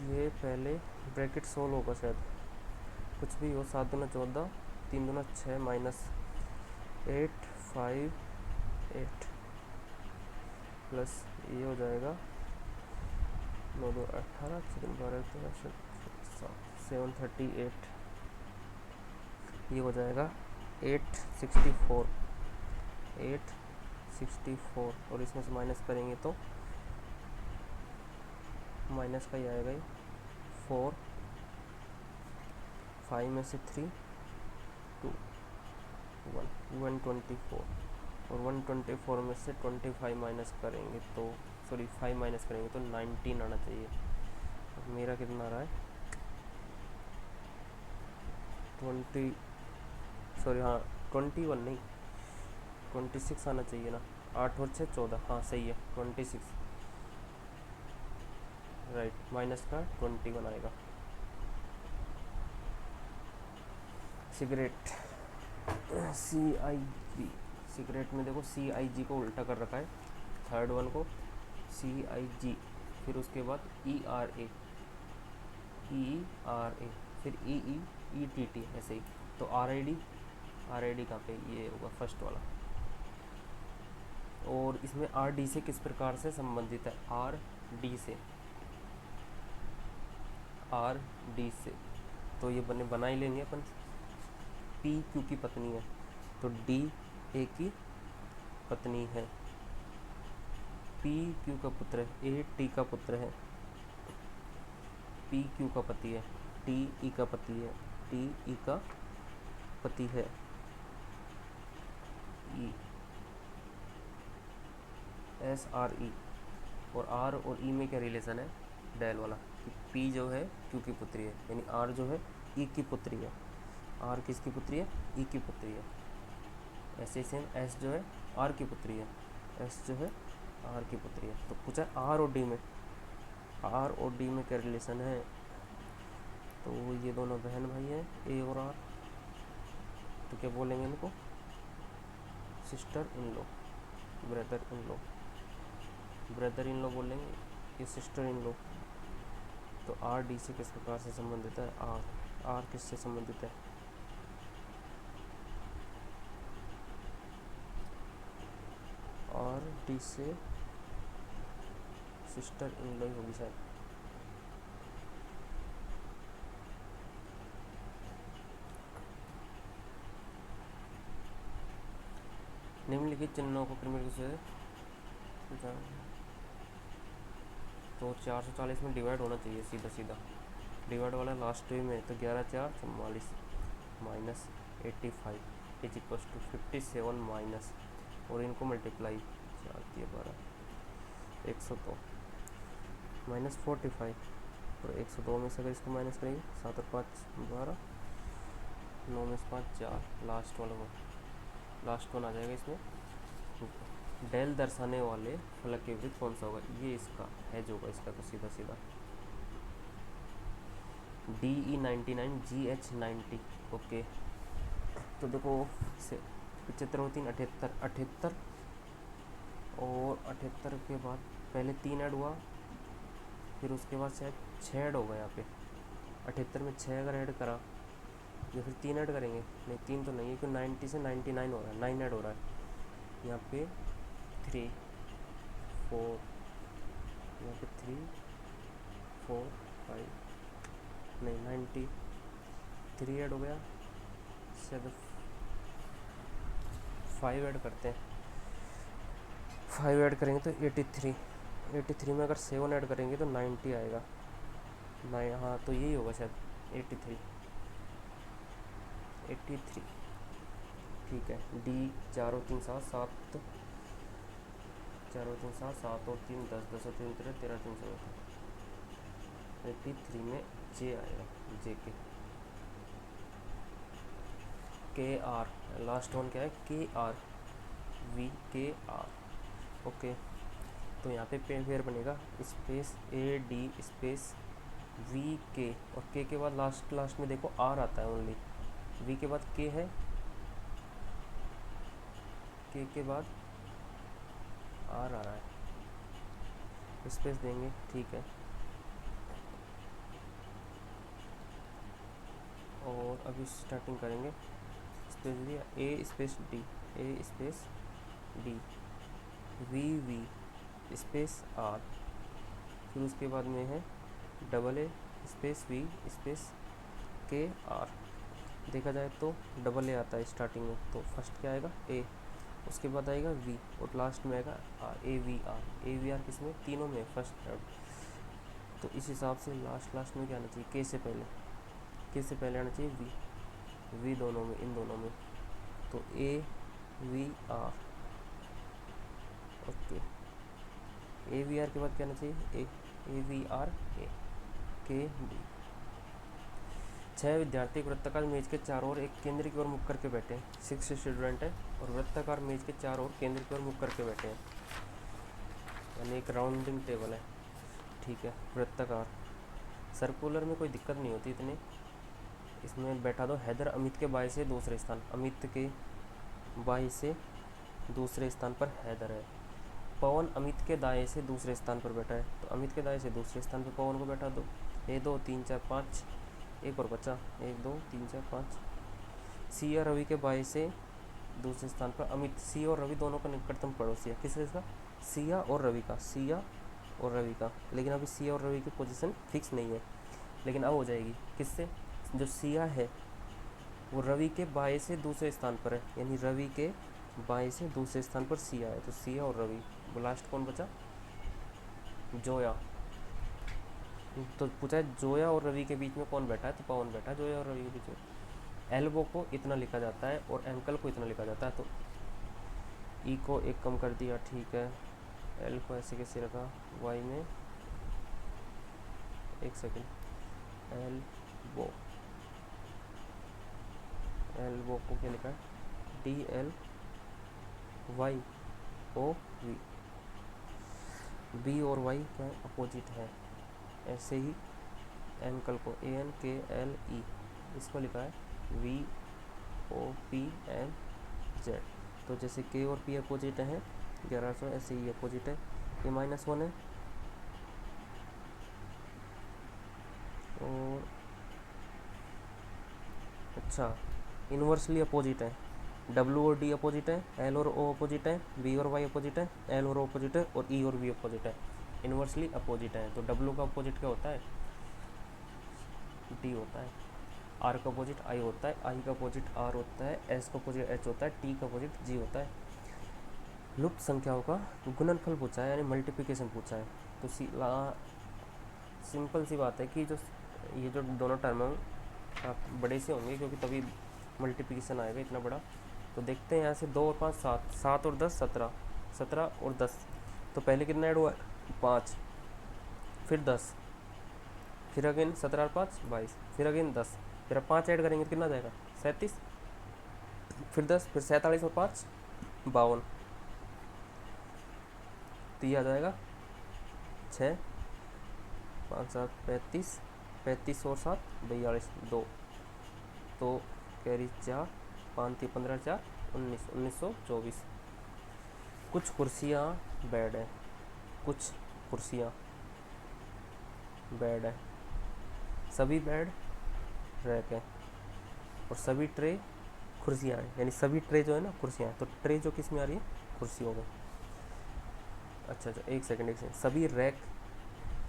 A: ये पहले ब्रैकेट सोल्व होगा शायद, कुछ भी हो, 7 दूना 14 3 दूना 6 माइनस 8 5 8 प्लस ये हो जाएगा 9 2 18 6 12 738, ये हो जाएगा 864, 864, और इसमें से माइनस करेंगे तो माइनस का ही आएगा, 4 5 में से 3 2 1 124, और 124 में से 25 माइनस करेंगे तो 5 माइनस करेंगे तो 19 आना चाहिए। अब मेरा कितना आ रहा है 21 नहीं 26 आना चाहिए ना, 8 और 6 14, हाँ सही है 26, राइट, माइनस का 21 आएगा। सिगरेट, CIG, सिगरेट में देखो CIG को उल्टा कर रखा है, थर्ड वन को CIG, फिर उसके बाद ERA, फिर EEETT, ऐसे ही। तो RID कहाँ पे, ये होगा फर्स्ट वाला। और इसमें RD से किस प्रकार से संबंधित है, RD से, तो ये बना ही लेंगे अपन। P Q की पत्नी है तो D A की पत्नी है, P Q का पुत्र है, A T का पुत्र है, P Q का पति है, T E का पति है, T E का पति है, E एस आर ई, और आर और ई में क्या रिलेशन है, डेल वाला, कि पी जो है क्यू की पुत्री है, यानी आर जो है ई की पुत्री है। आर किसकी पुत्री है, ई की पुत्री है। ऐसे सेम एस जो है आर की पुत्री है, एस जो है आर की पुत्री है। तो पूछा आर और डी में, आर और डी में क्या रिलेशन है, तो ये दोनों बहन भाई हैं, ए और आर, तो क्या बोलेंगे इनको, sister in law, brother in law, brother in law बोलेंगे, ये सिस्टर इन लॉ। तो आर डी से किस प्रकार से संबंधित है, आर, आर किससे संबंधित है, आर डी से सिस्टर इन लॉ होगी शायद। निम्नलिखित चिन्हों को क्रमिक से तो 440 में डिवाइड होना चाहिए, सीधा सीधा डिवाइड वाला लास्ट वे में, तो 11 4 44 minus 85 is equal to 57 minus, और इनको मल्टीप्लाई 4 दिए 12 102 माइनस 45, और 102 में से अगर इसको माइनस करेंगे 7 और 5 12, 9 में से 5 4, लास्ट वाला वो लास्ट वन आ जाएगा इसमें। डेल दर्शाने वाले फलक के विपरीत कौन सा होगा, ये इसका हैज होगा इसका, तो सीधा सीधा DE 99 GH 90। ओके, तो देखो 75 और 3 78, 78 और 78 के बाद पहले 3 ऐड हुआ, फिर उसके बाद शायद 6 ऐड होगा यहाँ पे। 78 में 6 अगर ऐड करा, या फिर 3 ऐड करेंगे, नहीं 3 तो नहीं है, क्योंकि 90 से 99 हो रहा है, 9 ऐड हो रहा है यहाँ पे, 3 4, यहाँ पे 3 4 5, नहीं 93 ऐड हो गया, शायद 5 ऐड करते हैं, 5 ऐड करेंगे तो 83, 83 में अगर 7 ऐड करेंगे तो 90 आएगा, नहीं हाँ तो यही होगा शायद 83, ठीक है। डी 4 और 3 7 7, 4 और 3 7 7 और 3 10, 10 और 3 13 13 3 14, 83 में जे आएगा, जे के आर, लास्ट वन क्या है, K R, V K R. Okay, तो यहाँ पे पेयर बनेगा space A D space V K, और के बाद लास्ट में देखो आर आता है ओनली, वी के बाद के है, के बाद आर आ रहा है, स्पेस देंगे, ठीक है। और अभी स्टार्टिंग करेंगे, स्पेस दिया, A space D, A space D, V space R, फिर उसके बाद में है double A space V space K R. देखा जाए तो डबल ए आता है स्टार्टिंग में, तो फर्स्ट क्या आएगा ए, उसके बाद आएगा वी, और लास्ट में आएगा आर, ए वी आर किसमें, तीनों में, फर्स्ट थर्ड। तो इस हिसाब से लास्ट में क्या आना चाहिए, के से पहले आना चाहिए वी दोनों में, इन दोनों में, तो A V R. Okay, A V R के बाद क्या आना चाहिए, ए वी आर ए के डी। 6 विद्यार्थी वृत्ताकार मेज के चारों ओर एक केंद्र की ओर मुख करके बैठे हैं, 6 स्टूडेंट है, और वृत्ताकार मेज के चारों ओर केंद्र की ओर मुख करके बैठे हैं, यानी एक राउंडिंग टेबल है, ठीक है। वृत्ताकार सर्कुलर में कोई दिक्कत नहीं होती इतनी, इसमें बैठा दो हैदर अमित के बाएं से दूसरे स्थान, अमित के बाएं से दूसरे स्थान पर हैदर है। पवन अमित के दाएं से दूसरे स्थान पर बैठा है, तो अमित के दाएं से दूसरे स्थान पर पवन को बैठा दो, 1 2 3 4 5, एक और बचा, 1 2 3 4 5। सी और रवि के बाएं से दूसरे स्थान पर अमित, सी और रवि दोनों का निकटतम पड़ोसी है, किसका, सिया और रवि का, लेकिन अभी सिया और रवि की पोजीशन फिक्स नहीं है, लेकिन अब हो जाएगी, किससे, जो सिया है वो रवि के बाएं से दूसरे स्थान पर है, यानी रवि के बाएं से दूसरे स्थान पर सिया है, तो सिया और रवि, वो लास्ट कौन बचा, जोया। तो पूछा है जोया और रवि के बीच में कौन बैठा है, तो पवन बैठा है जोया और रवि के बीच में। एल्बो को इतना लिखा जाता है और एंकल को इतना लिखा जाता है, तो ई को 1 कम कर दिया, ठीक है। एल को ऐसे कैसे रखा, वाई में, एक सेकेंड, एल वो, एल वो को क्या लिखा है, D L Y O V, B और वाई क्या अपोजिट है। ऐसे ही एंकल को ए एन के एल ई, इसको लिखा है V O P N Z. तो जैसे के और पी अपोजिट हैं 1100, ऐसे ही अपोजिट है, ये -1 है और अच्छा इन्वर्सली अपोजिट है, डब्ल्यू और डी अपोजिट है, एल और ओ अपोजिट है, वी और वाई अपोजिट है, एल और ओ अपोजिट है और ई और वी अपोजिट है, इन्वर्सली अपोजिट है। तो डब्ल्यू का अपोजिट क्या होता है, डी होता है, आर का अपोजिट आई होता है, आई का अपोजिट आर होता है, एस का अपोजिट एच होता है, टी का अपोजिट जी होता है। लुप्त संख्याओं का गुणनफल पूछा है, यानी मल्टीप्लिकेशन पूछा है। तो सिंपल सी बात है कि जो ये जो दोनों टर्म हैं आप बड़े से होंगे, क्योंकि तभी मल्टीप्लिकेशन आएगा इतना बड़ा। तो देखते हैं यहाँ से 2 और 5 7, 7 और 10 17, 17 और 10, तो पहले कितना ऐड हुआ है 5, फिर 10, फिर अगेन 17 और 5 22, फिर अगेन 10, फिर अब 5 ऐड करेंगे तो कितना जाएगा 37, फिर 10, फिर 47 और 5 52, तो ये आ जाएगा 6 5 7 35, 35 और 7 42 2, तो कैरी 4 5 3 15 4 19, 1924। कुछ कुर्सियाँ बेड है, कुछ कुर्सियाँ बेड है, सभी बेड रैक है और सभी ट्रे कुर्सियाँ हैं, यानी सभी ट्रे जो है ना कुर्सियाँ हैं। तो ट्रे जो किस में आ रही है, कुर्सियों में। अच्छा, एक सेकंड, सभी रैक,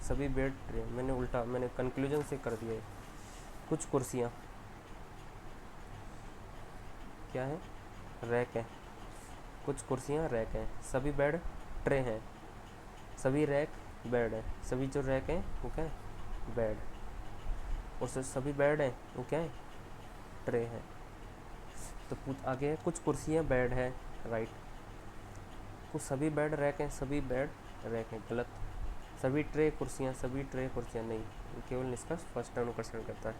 A: सभी बेड ट्रे, मैंने उल्टा, मैंने कंक्लूजन से कर दिया है। कुछ कुर्सियाँ क्या है, रैक है, कुछ कुर्सियाँ रैक हैं, सभी बेड ट्रे हैं, सभी रैक बेड है, सभी जो रैक हैं वो क्या है, बेड, और सभी बेड हैं वो क्या है, ट्रे हैं। तो आगे है कुछ कुर्सियाँ बेड है, राइट, कुछ सभी बेड रैक हैं, सभी बेड रैक हैं, गलत, सभी ट्रे कुर्सियाँ, सभी ट्रे कुर्सियाँ नहीं, केवल इसका फर्स्ट टर्म अनुकरण करता है।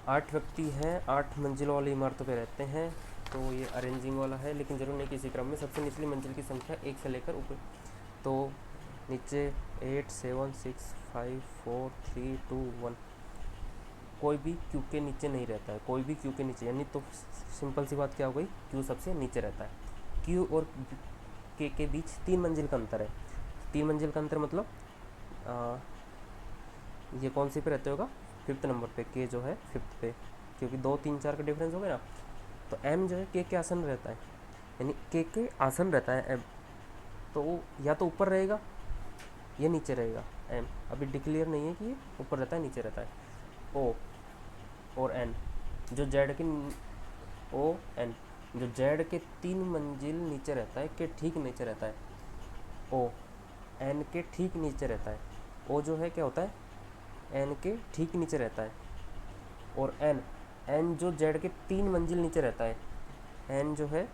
A: 8 व्यक्ति हैं, 8 मंजिलों वाली इमारतों पे रहते हैं, तो ये अरेंजिंग वाला है, लेकिन जरूर नहीं किसी क्रम में। सबसे निचली मंजिल की संख्या 1 से लेकर ऊपर, तो नीचे 8 7 6 5 4 3 2 1, कोई भी क्यू के नीचे नहीं रहता है, कोई भी क्यू के नीचे, यानी तो सिंपल सी बात क्या हो गई, क्यू सबसे नीचे रहता है। क्यू और के बीच 3 मंजिल का अंतर है, 3 मंजिल का अंतर मतलब ये कौन सी पे रहते होगा, 5th नंबर पे, के जो है 5th पे, क्योंकि 2 3 4 का डिफरेंस हो गया ना। तो एम जो है के आसन रहता है, यानी के आसन रहता है एम, तो या तो ऊपर रहेगा या नीचे रहेगा एम, अभी डिक्लेयर नहीं है कि ये ऊपर रहता है नीचे रहता है। ओ और एन जो जेड के, ओ एन जो जेड के 3 मंजिल नीचे रहता है, के ठीक नीचे रहता है, ओ एन के ठीक नीचे रहता है, ओ जो है क्या होता है, एन के ठीक नीचे रहता है, और एन, एन जो जेड के 3 मंजिल नीचे रहता है, एन जो है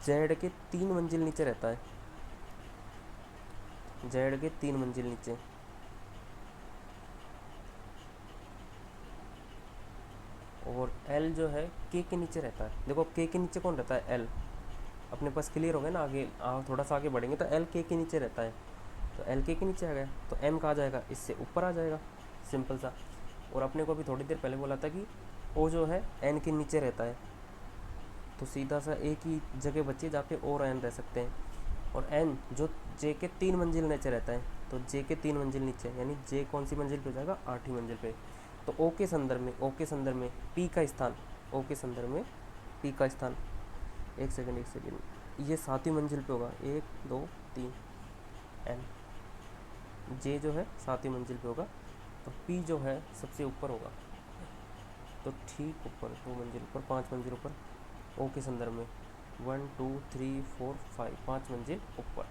A: जेड के 3 मंजिल नीचे रहता है, जेड के 3 मंजिल नीचे, और एल जो है के नीचे रहता है। देखो के नीचे कौन रहता है, एल, अपने पास क्लियर हो गया ना, आगे थोड़ा सा आगे बढ़ेंगे तो एल के नीचे रहता है, तो एल के नीचे आ गया, तो एम कहाँ जाएगा, इससे ऊपर आ जाएगा, सिंपल सा। और अपने को अभी थोड़ी देर पहले बोला था कि ओ जो है एन के नीचे रहता है, तो सीधा सा एक ही जगह बची जहाँ पे ओ और एन रह सकते हैं, और एन जो जे के 3 मंजिल नीचे रहता है, तो जे के 3 मंजिल नीचे, यानी जे कौन सी मंजिल पे हो जाएगा, 8वीं मंजिल पे। तो ओ के संदर्भ में पी का स्थान, ओ के संदर्भ में पी का स्थान, एक सेकेंड, ये 7वीं मंजिल पे होगा, 1 2 3, एन, जे जो है 7वीं मंजिल पे होगा, तो पी जो है सबसे ऊपर होगा, तो ठीक ऊपर 2 मंजिल ऊपर, 5 मंजिल ऊपर, ओ के संदर्भ में 1 2 3 4 5, 5 मंजिल ऊपर।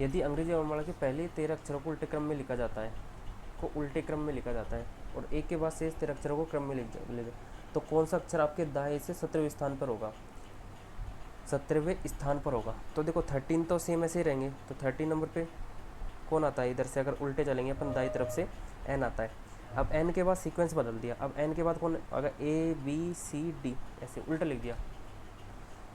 A: यदि अंग्रेजी वर्णमाला के पहले 13 अक्षरों को उल्टे क्रम में लिखा जाता है, और एक के बाद शेष 13 अक्षरों को क्रम में लिख, तो कौन सा अक्षर आपके दाएं से 17वें स्थान पर होगा। 17वें स्थान पर होगा। तो देखो 13 तो सेम ऐसे ही रहेंगे, तो 13 नंबर पे कौन आता है, इधर से अगर उल्टे चलेंगे अपन दाई तरफ से एन आता है। अब एन के बाद सीक्वेंस बदल दिया, अब एन के बाद कौन, अगर ए बी सी डी ऐसे उल्टा लिख दिया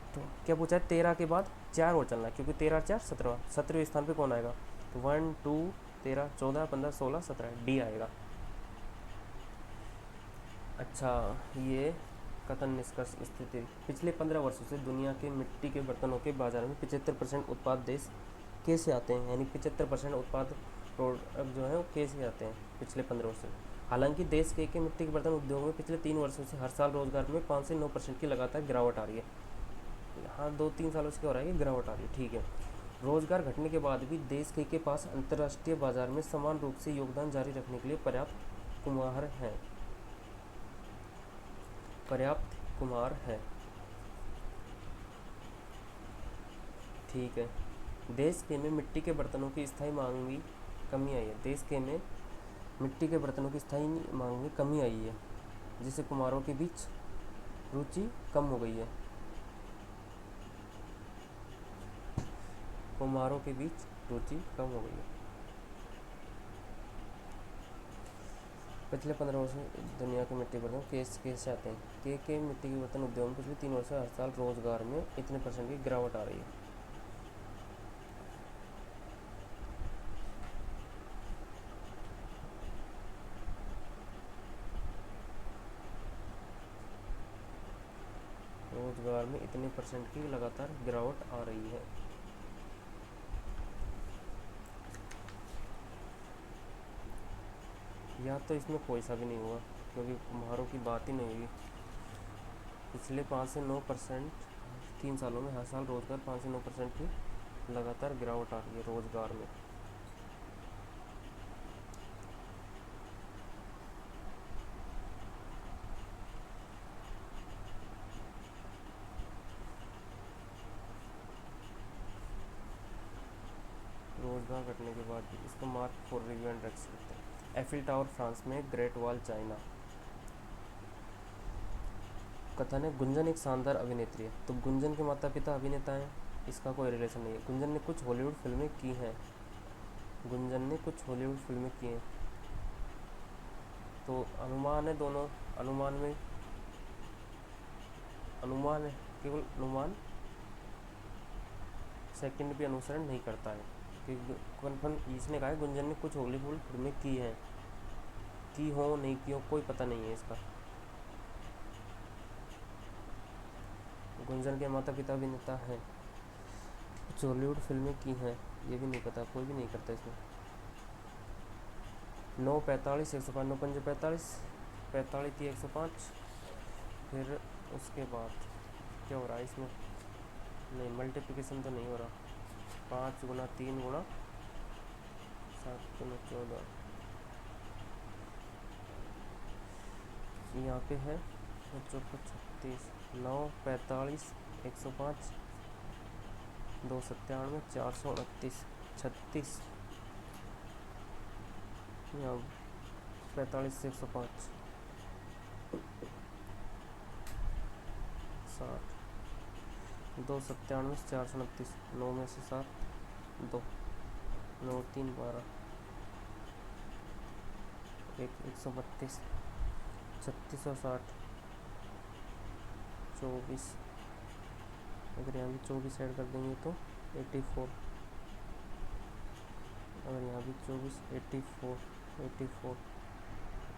A: तो क्या पूछा है, 13 के बाद 4 और चलना है, क्योंकि 13 4 17, 17वें स्थान पे कौन आएगा, तो 1 2 13 14 15 16 17 डी आएगा। अच्छा, ये कथन निष्कर्ष स्थिति, पिछले 15 वर्षों से दुनिया के मिट्टी के बर्तनों के बाजार में 75% उत्पाद देश के से आते हैं, यानी 75% उत्पाद प्रोडक्ट जो है वो के से आते हैं पिछले 15 वर्षों से। हालांकि देश के मिट्टी के बर्तन उद्योग में पिछले 3 वर्षों से हर साल रोजगार में 5 से 9% की लगातार गिरावट आ रही है। हाँ, 2-3 सालों से क्या हो रहा है, ये गिरावट आ रही है, ठीक है। रोजगार घटने के बाद भी देश के पास अंतर्राष्ट्रीय बाजार में समान रूप से योगदान जारी रखने के लिए पर्याप्त कुम्हार है, ठीक है। देश के में मिट्टी के बर्तनों की स्थायी मांग में कमी आई है, देश के में मिट्टी के बर्तनों की स्थायी मांग में कमी आई है, जिससे कुम्हारों के बीच रुचि कम हो गई है, कुम्हारों के बीच रुचि कम हो गई है। पिछले 15 वर्षों में दुनिया के मिट्टी के बर्तन कैसे आते हैं, के मिट्टी के बर्तन उद्योग में पिछले 3 वर्षों से हर साल रोजगार में इतने % की गिरावट आ रही है। रोजगार में इतने % की लगातार गिरावट आ रही है। या तो इसमें कोई सा भी नहीं हुआ, क्योंकि कुम्हारों की बात ही नहीं हुई। पिछले 5 से 9% 3 सालों में हर साल रोजगार 5 से 9% की लगातार गिरावट आ रही है रोजगार में। रोजगार घटने के बाद भी इसको मार्क फॉर रिव्यू एंड रख सकते हैं। एफिल टावर फ्रांस में, ग्रेट वॉल चाइना। कथन है, गुंजन एक शानदार अभिनेत्री है। तो गुंजन के माता पिता अभिनेता हैं, इसका कोई रिलेशन नहीं है। गुंजन ने कुछ हॉलीवुड फिल्में की हैं, गुंजन ने कुछ हॉलीवुड फिल्में की हैं, तो अनुमान है दोनों, अनुमान है, केवल अनुमान, सेकंड भी अनुसरण नहीं करता है, क्योंकि कन्फर्म इसने कहा है गुंजन ने कुछ हॉलीवुड फिल्में की हैं, की हो नहीं की हो कोई पता नहीं है इसका। गुंजन के माता पिता अभिनेता हैं, कुछ हॉलीवुड फिल्में की हैं, ये भी नहीं पता, कोई भी नहीं करता इसमें। 9 45 105, 9 5 45 45 थी 105, फिर उसके बाद क्या हो रहा है इसमें, नहीं मल्टीप्लिकेशन तो नहीं हो रहा, 5 गुना 3 गुना 7 गुना 14, यहाँ पे है 36, 9 45 105 2 97 429 36, यहाँ 45 से 105 60, 2 97 429, 9 में से 7 2, 9 3 12, 132 36 और 60 24, अगर यहाँ भी 24 ऐड कर देंगे तो 84, अगर यहाँ भी 24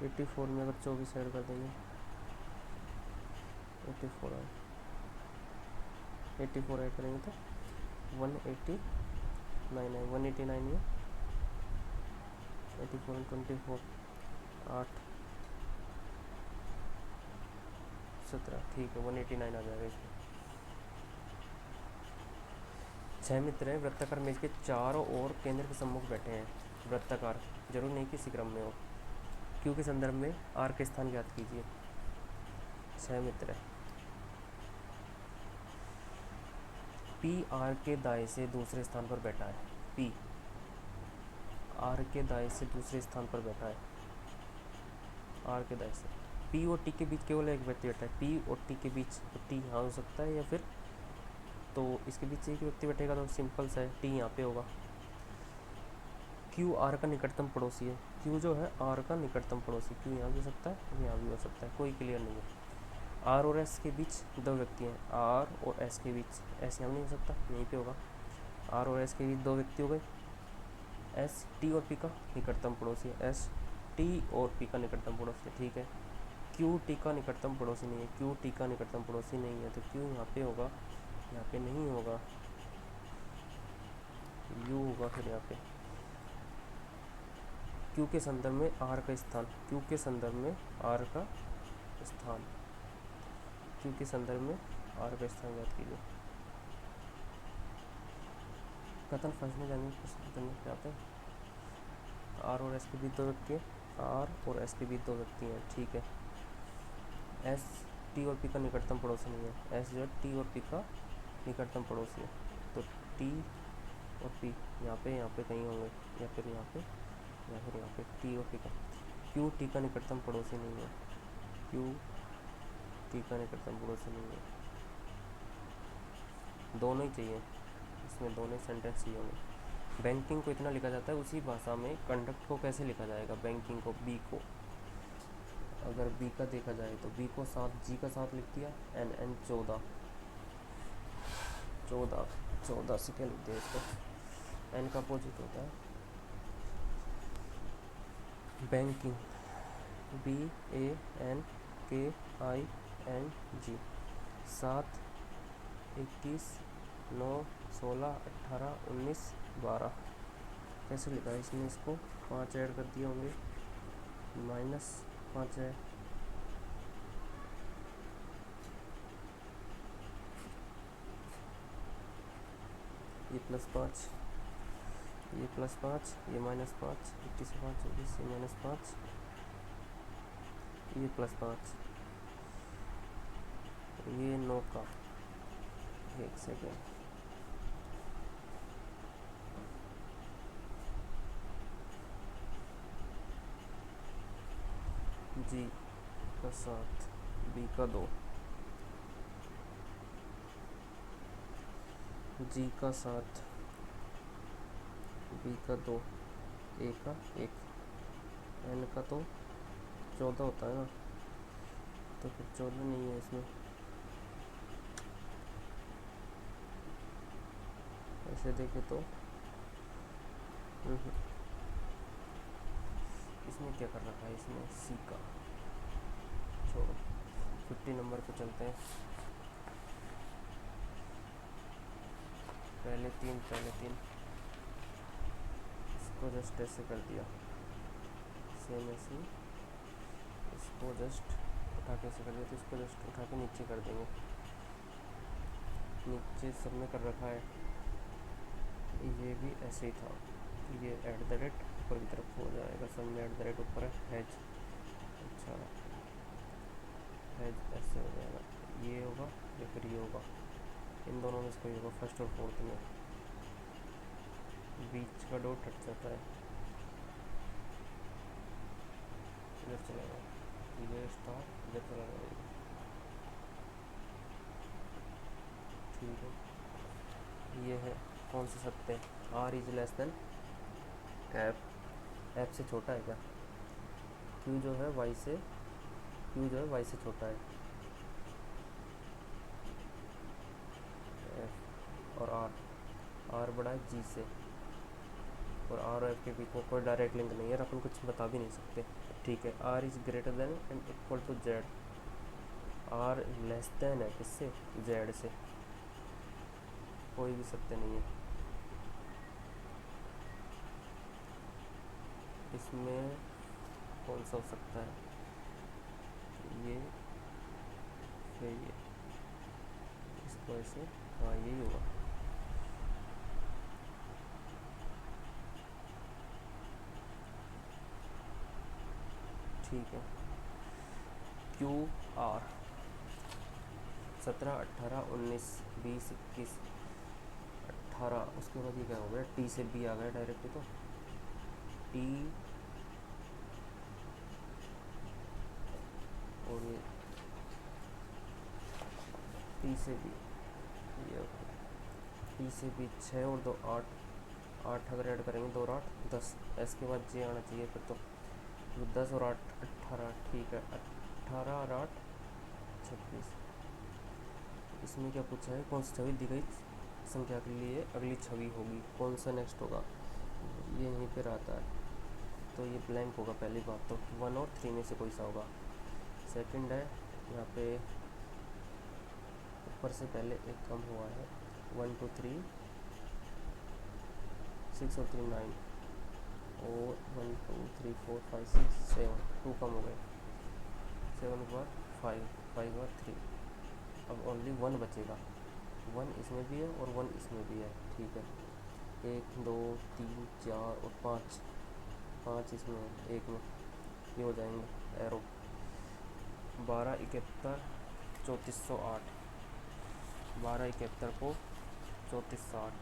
A: 84 में अगर 24 ऐड कर देंगे 84 आए, 84 ऐड करेंगे तो 189 है, 189 में 84 और 24 8 17, ठीक है 189 आ जाएगा इसमें। 6 मित्र हैं, वृत्ताकार मेज के चारों ओर केंद्र के सम्मुख बैठे हैं। वृत्ताकार जरूर नहीं किसी क्रम में हो, क्यों के संदर्भ में आर के स्थान ज्ञात कीजिए। 6 मित्र हैं, पी आर के दाएं से दूसरे स्थान पर बैठा है, पी आर के दाएं से दूसरे स्थान पर बैठा है, आर के दाएं से। पी और टी के बीच केवल एक व्यक्ति बैठा है, पी और टी के बीच टी यहाँ हो सकता है या फिर तो इसके बीच एक व्यक्ति बैठेगा तो सिंपल सा है, टी यहाँ पे होगा। क्यू आर का निकटतम पड़ोसी है, क्यू जो है आर का निकटतम पड़ोसी, क्यू यहाँ भी हो सकता है, यहाँ भी हो सकता है, कोई क्लियर नहीं है। आर और एस के बीच दो व्यक्ति हैं, आर और एस के बीच, एस यहाँ नहीं हो सकता, यहीं पे होगा। आर और एस के बीच दो व्यक्ति हो गए। एस टी और पी का निकटतम पड़ोसी है, एस टी और पी का निकटतम पड़ोसी है, ठीक है। क्यू टी का निकटतम पड़ोसी नहीं है, क्यू टी का निकटतम पड़ोसी नहीं है, तो क्यू यहाँ पे होगा, यहाँ पे नहीं होगा, यू होगा फिर यहाँ पे। क्यू के संदर्भ में आर का स्थान, क्यू के संदर्भ में आर का स्थान, क्यू के संदर्भ में आर का स्थान याद कीजिए। कथन फंसने जाने पसंद करने पे आते हैं। आर और एस के बीच दो व्यक्ति हैं, आर और एस के बीच दो व्यक्ति हैं, ठीक है। एस टी और पी का निकटतम पड़ोसी नहीं है, एस जो टी और पी का निकटतम पड़ोसी है, तो टी और पी यहाँ पे कहीं होंगे, या फिर यहाँ पे, या फिर यहाँ पे टी और पी का। क्यू टी का निकटतम पड़ोसी नहीं है, क्यू टी का निकटतम पड़ोसी नहीं है, दोनों ही चाहिए इसमें, दोनों सेंटेंस चाहिए होंगे। बैंकिंग को इतना लिखा जाता है, उसी भाषा में कंडक्ट को कैसे लिखा जाएगा, बैंकिंग को, बी को, अगर बी का देखा जाए तो बी को 7 जी का 7 लिख दिया, एन एन 14 से क्या लिखते हैं इसको, एन का अपोजिट होता है बैंकिंग, बी ए एन के आई एन जी, 7 21 9 16 18 19 12, कैसे लिखा है इसमें, इसको 5 ऐड कर दिए होंगे, -5 है, ये +5, ये +5, ये -5, 21 से 5 24, ये -5, ये +5, ये 9 का, 1 सेकेंड, जी का 7, बी का 2, जी का 7, बी का 2, ए का 1, एन का तो 14 होता है ना, तो फिर 14 नहीं है इसमें, ऐसे देखें तो इसमें क्या कर रखा है, इसमें सी का, छोड़ो 50 नंबर पे चलते हैं। पहले तीन इसको जस्ट ऐसे कर दिया, सेम ऐसे, इसको जस्ट उठा के ऐसे कर दिया, तो इसको जस्ट उठा के नीचे कर देंगे, नीचे सब में कर रखा है, ये भी ऐसे ही था, ये @ ऊपर की तरफ हो जाएगा, सब में @ ऊपर है, हैज, अच्छा हैज ऐसे हो जाएगा, ये होगा या फिर ये होगा, इन दोनों में से कोई होगा, फर्स्ट और फोर्थ में, बीच का डॉट हट जाता है, इधर चलेगा, ये स्टार इधर चला जाएगा, ठीक है। ये है कौन सा सत्य, R is less than F, F से छोटा है क्या, क्यू जो है वाई से, क्यू जो है वाई से छोटा है, एफ और आर बड़ा है जी से, और आर और एफ के बीच में कोई डायरेक्ट लिंक नहीं है, अपन कुछ बता भी नहीं सकते, ठीक है। R is greater than and equal to Z, R less than है किससे, जेड से, कोई भी सत्य नहीं है इसमें, कौन सा हो सकता है, ये फिर ये, इसको ऐसे, हाँ यही होगा, ठीक है। क्यू आर 17 18 19 20 21 18, उसके बाद ये क्या हो गया, टी से बी आ गया डायरेक्ट, तो टी और ये टी से बी, ये ओके, पी से भी 6 और 2 8, 8 अगर ऐड करेंगे 2 और 8 10, एस के बाद जे आना चाहिए फिर तो 10 और 8 18, ठीक है 18 और 8 26। इसमें क्या पूछा है, कौन सी छवि दी गई संख्या के लिए अगली छवि होगी, कौन सा नेक्स्ट होगा, ये यहीं पर आता है। तो ये ब्लैंक होगा पहली बात तो, 1 और 3 में से कोई सा होगा। सेकंड है यहाँ पे ऊपर से पहले एक कम हुआ है, 1 2 3 6 और 3 9, और 1 2 3 4 5 6 7 2 कम हो गए, 7 के बाद 5 5 के बाद 3, अब ओनली 1 बचेगा। 1 इसमें भी है और 1 इसमें भी है, ठीक है 1 2 3 4 और 5, 5 इसमें है, एक में ये हो जाएंगे एरो। 12 71 3408, 12 71 को 3408,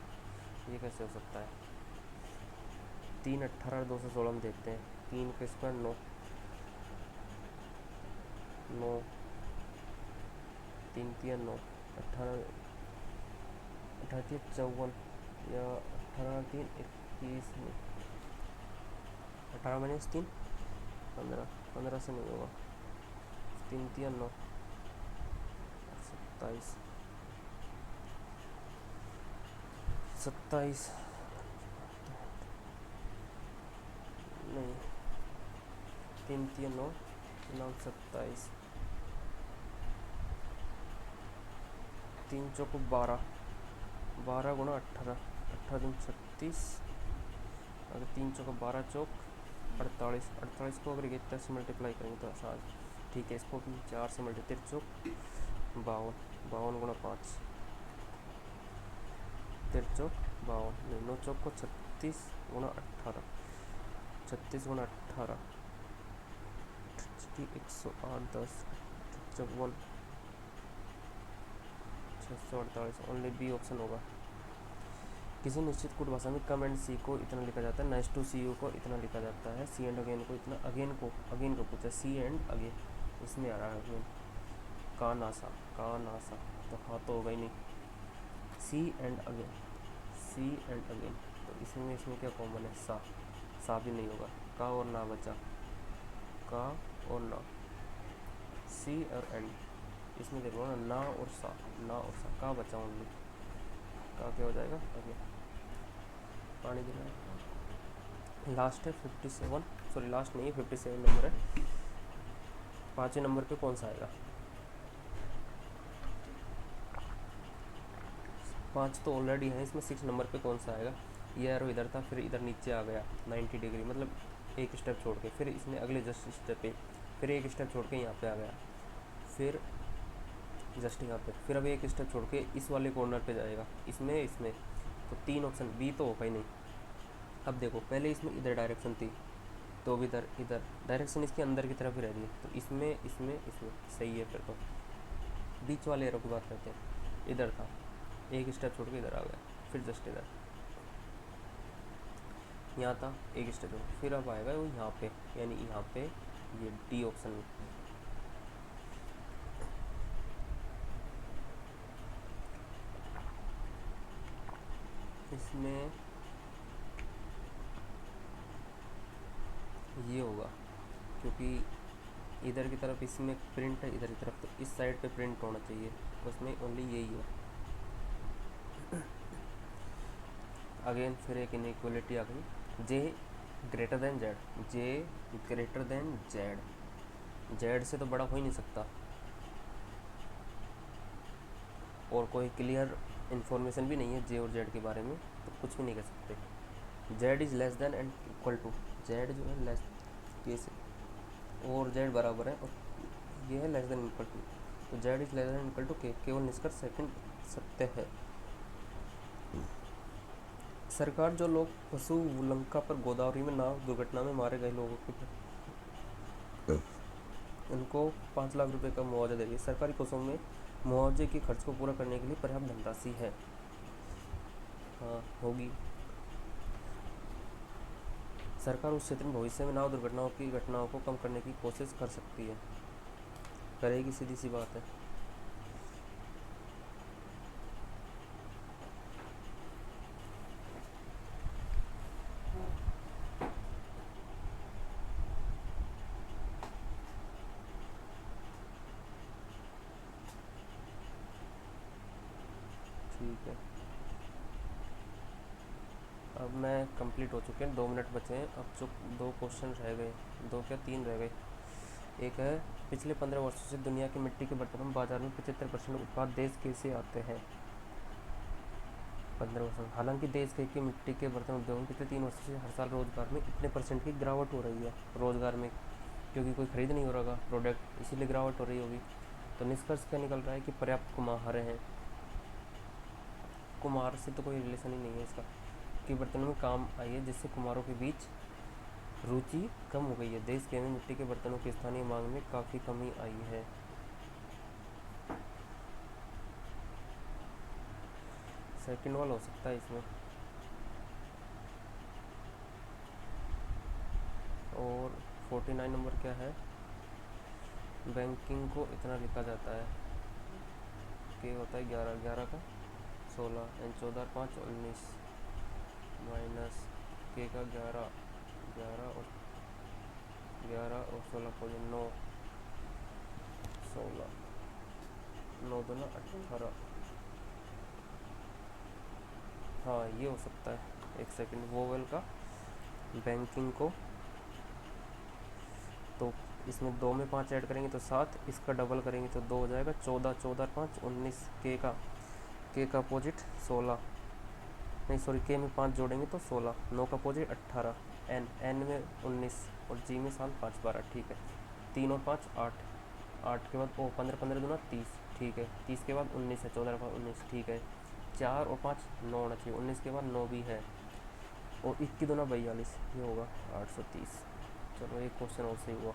A: ये कैसे हो सकता है। 3 18 216 में देखते हैं, 3 के स्क्वायर 9 9, 3 3 9, 18 18 54 या 18 3 21 में 18 माइनस 3 15, 15 से नहीं होगा, 3 3 9 27 27 नहीं, 3 3 9 9 27, 3 चौको 12, 12 गुणा 18, 18 दिन 36, अगर 3 चौको 12 चौक 48, 48 को अगर 71 से मल्टीप्लाई करेंगे तो आसान, ठीक है इसको भी 4 से मल्टीप्लाई, 3 चौक 52, 52 गुणा 5, 3 चौक 52, 9 चौक को 36 गुणा 18, 36 गुणा 18 108 10 54 648, ओनली बी ऑप्शन होगा। किसी निश्चित कोड भाषा में कम एंड सी को इतना लिखा जाता है, नाइस टू सी यू को इतना लिखा जाता है, सी एंड अगेन को इतना, अगेन को पूछा, सी एंड अगेन इसमें आ रहा है अगेन, का नासा तो हाँ तो होगा ही नहीं, see and again, see and again तो इसमें क्या कॉमन है, सा भी नहीं होगा, का और ना बचा, का और ना, सी और एंड, इसमें देखो ना और सा, का बचा ओनली, का क्या हो जाएगा अगेन, पानी देना। लास्ट है 57, सॉरी लास्ट नहीं है 57 नंबर है, 5वें नंबर पे कौन सा आएगा, 5 तो ऑलरेडी है, इसमें 6 नंबर पे कौन सा आएगा, ये एरो इधर था फिर इधर नीचे आ गया 90 डिग्री, मतलब एक स्टेप छोड़ के, फिर इसने अगले जस्ट स्टेप पे फिर एक स्टेप छोड़ के यहाँ पे आ गया, फिर जस्ट यहाँ पे, फिर अब एक स्टेप छोड़ के इस वाले कॉर्नर पे जाएगा, इसमें तो 3 ऑप्शन, बी तो होगा ही नहीं। अब देखो पहले इसमें इधर डायरेक्शन थी तो अब इधर डायरेक्शन इसके अंदर की तरफ ही रह रही है, तो इसमें सही है, फिर तो बीच वाले एरो की बात करते हैं, इधर था एक स्टेप छोड़ के इधर आ गया, फिर जस्ट इधर यहाँ था एक स्टेप छोड़, फिर अब आएगा वो यहाँ पे, यानी यहाँ पे ये डी ऑप्शन में। इसमें ये होगा क्योंकि इधर की तरफ इसमें प्रिंट है, इधर की तरफ, तो इस साइड पे प्रिंट होना चाहिए, उसमें ओनली यही है। अगेन फिर एक इनइक्वलिटी आ गई, जे ग्रेटर देन जेड, जे ग्रेटर देन जेड, जेड से तो बड़ा हो ही नहीं सकता, और कोई क्लियर इन्फॉर्मेशन भी नहीं है जे और जेड के बारे में, तो कुछ भी नहीं कह सकते। Z is less than and equal to, Z जो है लेस के से और जेड बराबर है, और ये है लेस देन इक्वल टू, तो Z is less than equal to के, केवल निष्कर्ष सेकंड सत्य है। सरकार जो लोग पशु लंका पर गोदावरी में नाव दुर्घटना में मारे गए लोगों के उनको 5 लाख रुपए का मुआवजा देगी, सरकारी कोषों में मुआवजे के खर्च को पूरा करने के लिए पर्याप्त धनराशि है, हाँ होगी। सरकार उस क्षेत्र में भविष्य में नाव दुर्घटनाओं की घटनाओं को कम करने की कोशिश कर सकती है, करेगी, सीधी सी बात है। ठीक है, अब मैं कंप्लीट हो चुके हैं, 2 मिनट बचे हैं। अब जो 2 क्वेश्चन रह गए, 2 क्या 3 रह गए। एक है, पिछले 15 वर्षों से दुनिया के मिट्टी के बर्तनों बाजार में 75% उत्पाद देश के से आते हैं। 15%। हालांकि देश के मिट्टी के बर्तन उद्योग में पिछले 3 वर्षों से हर साल रोजगार में इतने परसेंट की गिरावट हो रही है। रोजगार में क्योंकि कोई खरीद नहीं हो रहा प्रोडक्ट, इसीलिए गिरावट हो रही होगी। तो निष्कर्ष क्या निकल रहा है कि पर्याप्त कुम्हार हैं। कुम्हार से तो कोई रिलेशन ही नहीं है इसका, कि बर्तनों में काम आई है, जिससे कुम्हारों के बीच रुचि कम हो गई है। देश के में मिट्टी के बर्तनों की स्थानीय मांग में काफ़ी कमी आई है। सेकंड वाला हो सकता है इसमें। और 49 नंबर क्या है, बैंकिंग को इतना लिखा जाता है कि होता है 11, 11 का 16 एंड 14 और 5 19 माइनस के का 11, 11 और 16 को 9, 16, 9 2 18। हाँ ये हो सकता है। एक सेकंड, वोवेल का बैंकिंग को, तो इसमें 2 में 5 ऐड करेंगे तो 7, इसका डबल करेंगे तो 2 हो जाएगा 14, 14 और 5 19। के का अपोजिट 16, नहीं सॉरी, के में 5 जोड़ेंगे तो 16, 9 का अपोजिट 18, एन में 19 और जी में 7 5 12। ठीक है, 3 और 5 8, 8 के बाद 15 15 दूना 30। ठीक है, 30 के बाद 19 है, 14 के बाद 19। ठीक है, 4 और 5 9 होना चाहिए, 19 के बाद 9 भी है, और 21 दूना 42, ये होगा 830। चलो एक क्वेश्चन और सही हुआ।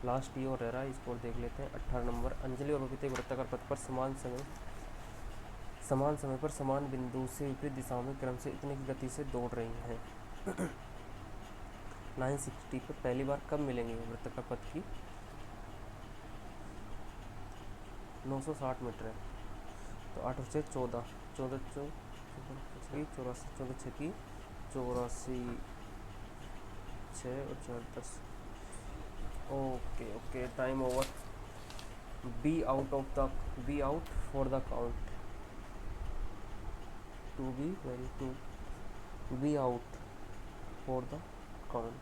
A: लास्ट ये और रह रहा है, इसको देख लेते हैं। 18 नंबर, अंजलि और बबीता वृत्ताकार पथ पर समान समय पर समान बिंदु से विपरीत दिशाओं में क्रम से इतने की गति से दौड़ रही हैं। 960 पर पहली बार कब मिलेंगे वृत्ताकार पथ की? 960 मीटर है, तो 8 से 14, 14 84, 14 6 84, 6 और 4 10। Okay time over. Be out for the count, to be very to be out for the count.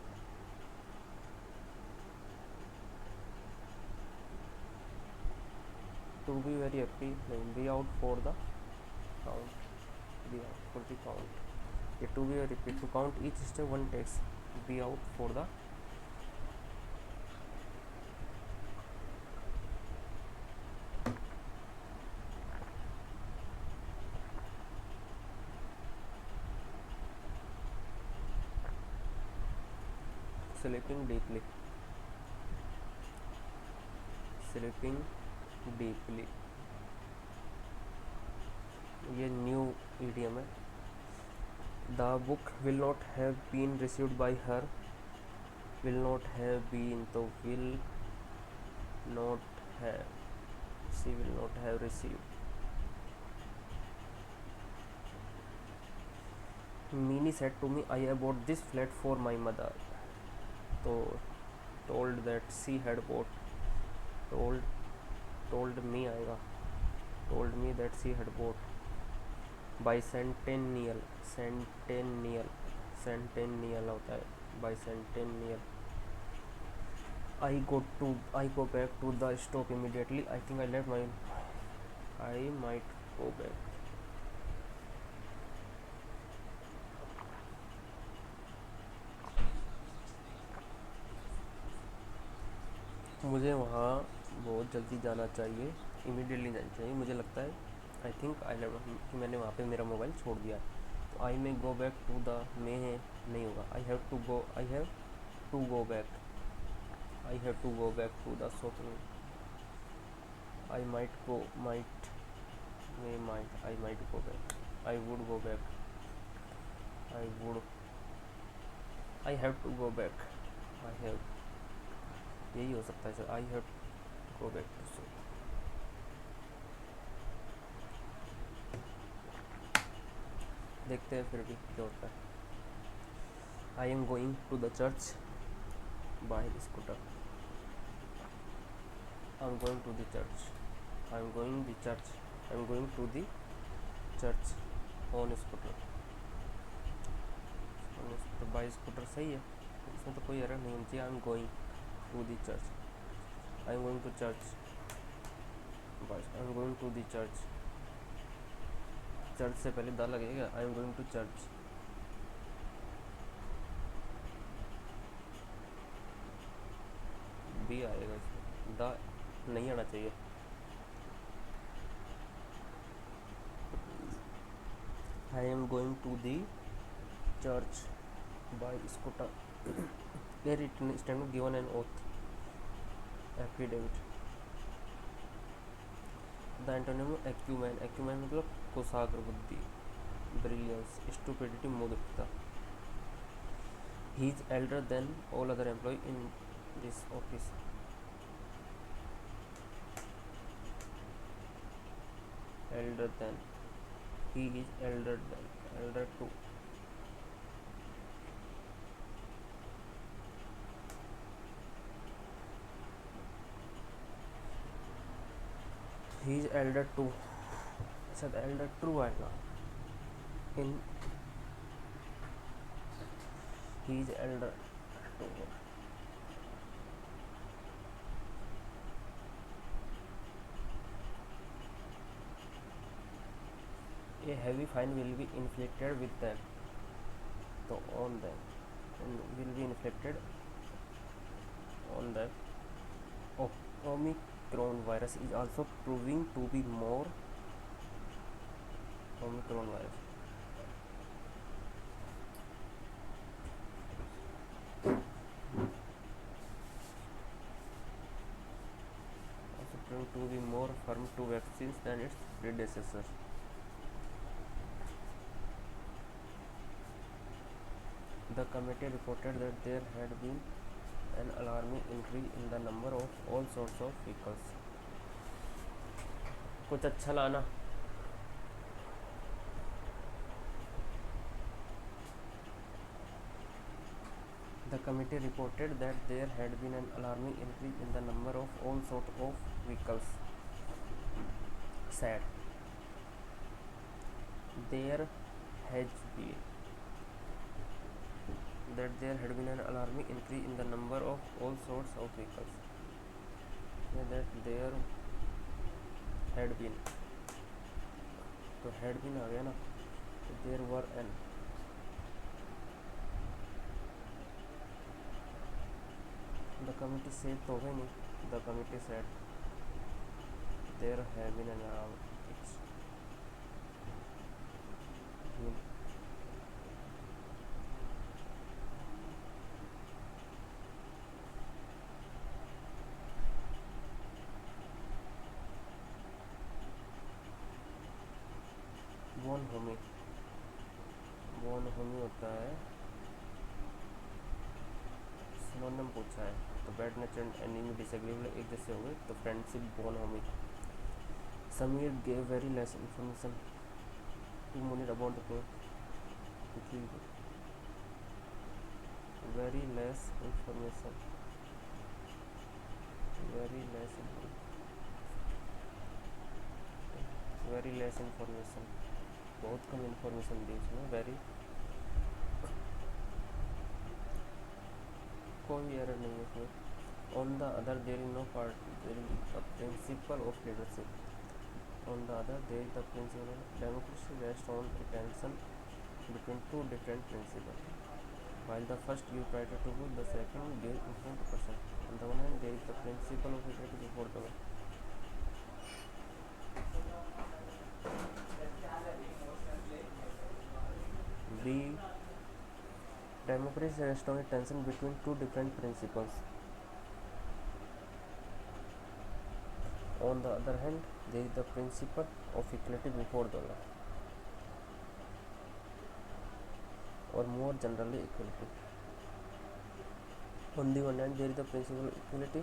A: To be very happy, नहीं, be out for the count, be out for the count. ये to be repeat, to count each step 1 takes, be out for the. Sleeping deeply, sleeping deeply, ये new idiom है। The book will not have been received by her, will not have been तो will not have, she will not have received. Mini said to me, I bought this flat for my mother. तो told that she had bought, told me आएगा, told me that she had bought bicentennial, centennial होता है bicentennial। I go back to the stop immediately. I think I might go back. मुझे वहाँ बहुत जल्दी जाना चाहिए, इमीडिएटली जाना चाहिए। मुझे लगता है, आई थिंक आई लेव, कि मैंने वहाँ पे मेरा मोबाइल छोड़ दिया। तो आई में गो बैक टू द में है, नहीं होगा। I have to go back, I have to go back to the shopping. I might go, might में might, I might go back, I would go back, I have to go back, I have, यही हो सकता है sir, I have to go back to shop. देखते हैं फिर भी क्या होता है। I am going to the church by scooter, I am going to the church, I am going the church, I am going to the church on scooter, by scooter सही है, इसमें तो कोई एरर नहीं होनी चाहिए। I am going to the church, I am going to church, by I am going to the church, church से पहले द लगेगा, I am going to church. B आएगा इसमें, द नहीं आना चाहिए। I am going to the church by scooter, ये written statement given an oath affidavit. The antonym acumen, acumen मतलब कुशाग्र बुद्धि, ब्रिलियंस, स्टूपिडिटी मूर्खता। He is elder than all other employ in this office, elder than, he is elder than, elder to, he is elder to, शायद elder true आएगा, in he is elder to, a heavy fine will be inflicted with them, तो on them, and will be inflicted on them. Omicron virus is also proving to be more, Omicron virus, also proving to be more firm to vaccines than its predecessor. The committee reported that there had been an alarming increase in the number of all sorts of vehicles. कुछ अच्छा लाना। The committee reported that there had been an alarming increase in the number of all sorts of vehicles. Said there has been that there had been an alarming increase in the number of all sorts of vehicles. That there had been, तो had been आ गया ना, there were an, the committee said तो होगा नहीं, the committee said there have been an alarm, it's bonhomie होता है, synonym पूछा है, तो bad nature and enemy disagreeable एक जैसे हो गए, तो friendship bonhomie. Sameer gave very less information to Munir about the project, very less information, very less information, बहुत कम इंफॉर्मेशन दी उसमें, वेरी, कोई एरर नहीं है उसमें। On the other there is no part, there is the principal of leadership, on the other there is the principal of democracy rest on a tension between two different principal, while the first give priority to good, the second give important to person. On the one hand, there is the principle of equality before the law. B. Democracy rests on a tension between two different principles. On the other hand, there is the principle of equality before the law, or more generally equality. On the one hand, there is the principle of equality.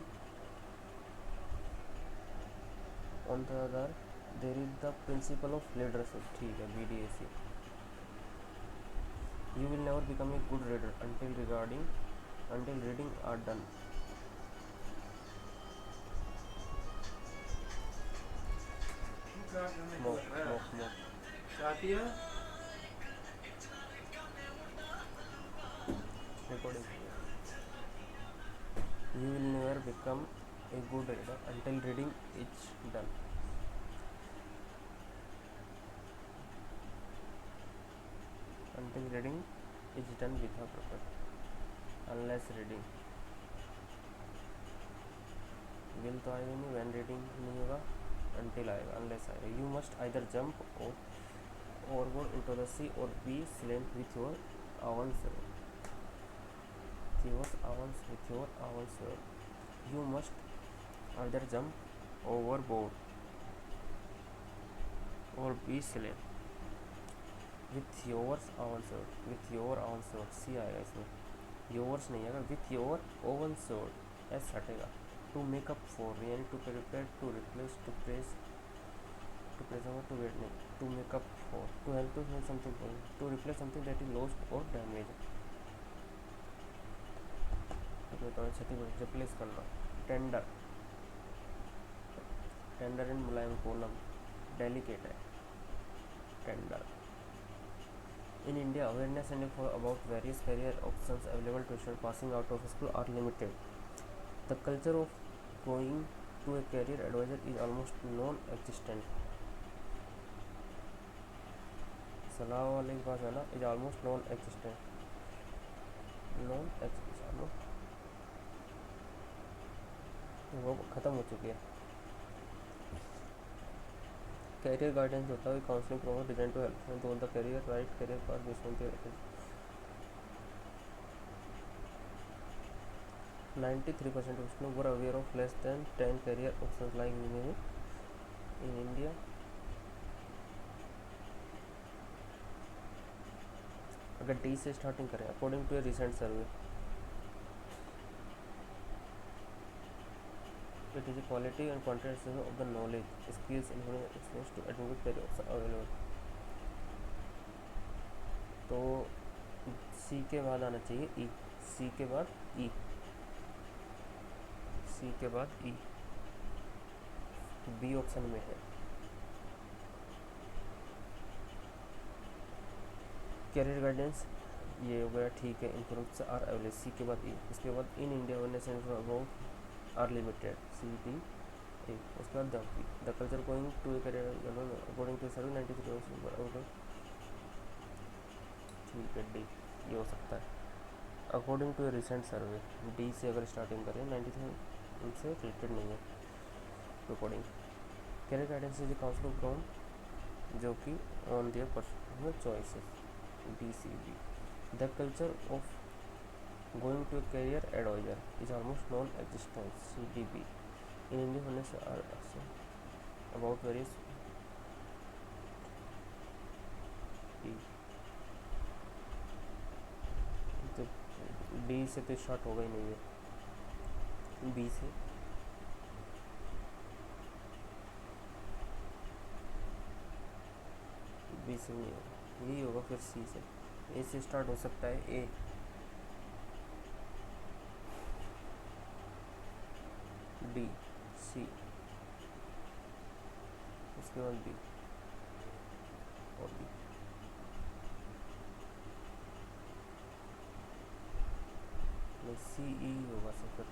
A: On the other, there is the principle of leadership. ठीक है, BDAC. You will never become a good reader until reading are done. Mock.
B: आती है।
A: recording. You will never become a good reader until reading is done. Until reading is done with a purpose. Unless reading. Will तो आएगा नहीं, when reading नहीं होगा, until आएगा, unless आएगा. You must either jump or overboard into the sea or be slain with your own sword. With your own sword. You must either jump overboard or be slain with your own sword. With your own sword. सी आएगा इसमें, yours नहीं आएगा, with your own sword. S हटेगा. To make up for यानी to prepare, to replace, to praise, to preserve, to wait नहीं. To make up for, to help to make something for, to replace something that is lost or damaged. क्षतिपूर्ति, replace करना. Tender, tender इन मुलायम kolam, delicate है tender. In India, awareness and info about various career options available to students passing out of school are limited. The culture of going to a career advisor is almost non-existent. सलाह वाले के पास है ना, is almost non-existent. Non-existent, वो ख़त्म हो चुकी है. कैरियर गाइडेंस होता है counselling programme design to help to the career right career path based on their 93% of students were aware of less than 10 career options like in India. अगर D से starting करें, according to a recent survey, it is a quality and quantity of the knowledge, skills, including experience to advocate career options available. तो सी के बाद आना चाहिए ई. सी के बाद ई. सी के बाद ई. बी ऑप्शन में है. कैरियर गाइडेंस ये हो गया, ठीक है. Information are available. सी के बाद ई. इसके बाद in India awareness about are limited. C D A. उसके बाद the culture going to a career according to survey 93%. ठीक है, डी ये हो सकता है. According to a recent survey, D से अगर स्टार्टिंग करें 93 उनसे रिलेटेड नहीं है. According career guidance is counselling from जो कि on their personal choices. D C B. The culture of going to a career advisor is almost non-existent. CDB. In India, awareness are about various तो D से तो start होगा ही नहीं है. B से नहीं होगा, यही होगा. फिर सी से. ए से स्टार्ट हो सकता है. ए, डी, सी, उसके बाद बी और बी. सी ई होगा sir.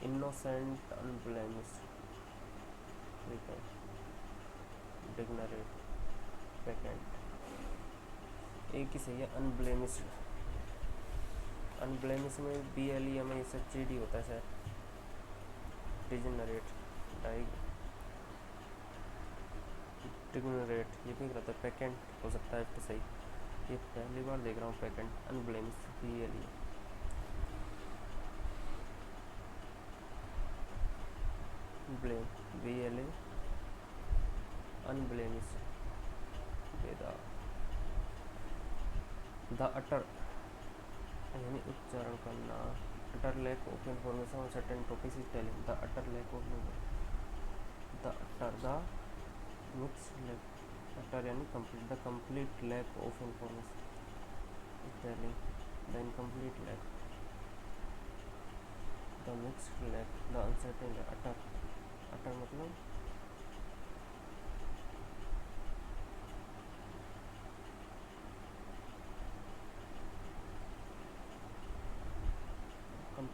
A: Innocent, unblemished, degenerate, peccant. एक ही सही है. अनब्लेमिश्ड. अनब्लेमिश में B L E M I S D होता है सर. डिग्नरेट, डिग्नरेट ये भी रहता है. पैकेंट हो सकता है तो सही. ये पहली बार देख रहा हूँ पैकेंट. Unblemish B L E. Blame B L A. Unblemish बेदा. द अटर यानी उच्चारण करना. Utter lack of information on certain topics is telling. The utter lack of the utter the mix lack. Utter यानी कंप्लीट. The complete lack of information is telling. The incomplete lack. The mix lack. The uncertain lack. Utter. Utter मतलब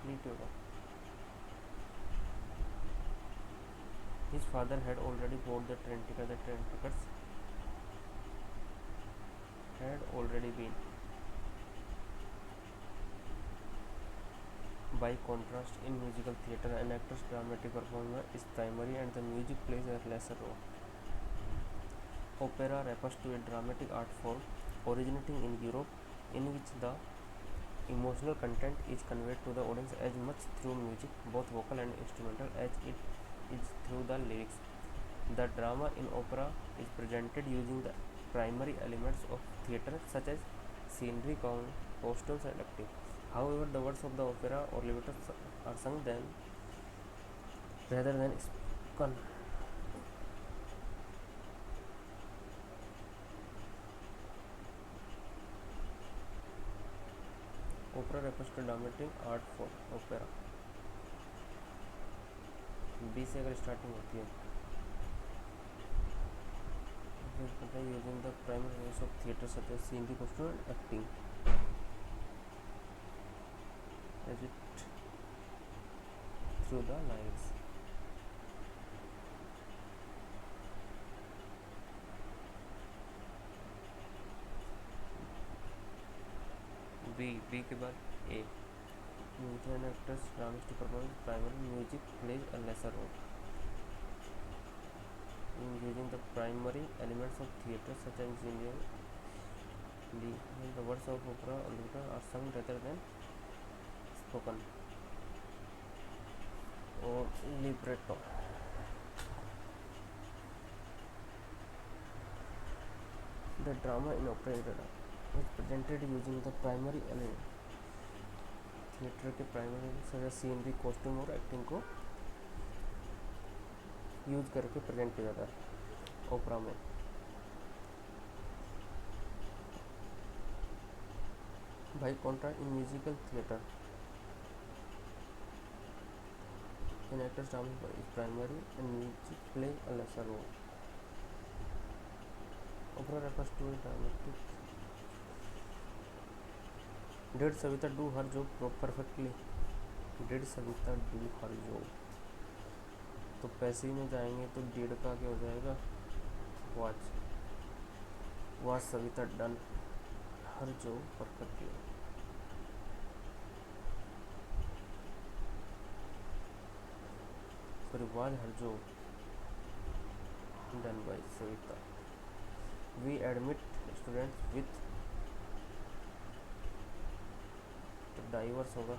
A: complete होगा। His father had already bought the train ticket. The train tickets had already been. By contrast, in musical theatre, an actor's dramatic performance is primary and the music plays a lesser role. Opera refers to a dramatic art form originating in Europe in which the emotional content is conveyed to the audience as much through music, both vocal and instrumental, as it is through the lyrics. The drama in opera is presented using the primary elements of theatre such as scenery, costumes and acting. However, the words of the opera or libretto are sung then rather than spoken. Opera refers to dramatic art form opera. B से अगर starting होती है using the primary elements of theatre such as scenery, costume and acting as it through the lyrics. B के बाद A music and actors dramatic performance primary music plays a lesser role in using the primary elements of theatre such as scenery. The words of opera or libretto are sung rather than spoken. Or libretto. The drama in opera is presented using the primary element theatre के primary सजा scenery costume और acting को use करके present किया जाता है ओपरा में. Bye contrast in musical theatre an actor's drama is primary and music plays a lesser role. Opera refers to a dramatic. Did Savita do her job perfectly? Did Savita do her job? तो पैसे में जाएंगे तो did का क्या हो जाएगा was Savita done her job perfectly. Sorry, was her job done by Savita. We admit students with diverse होगा.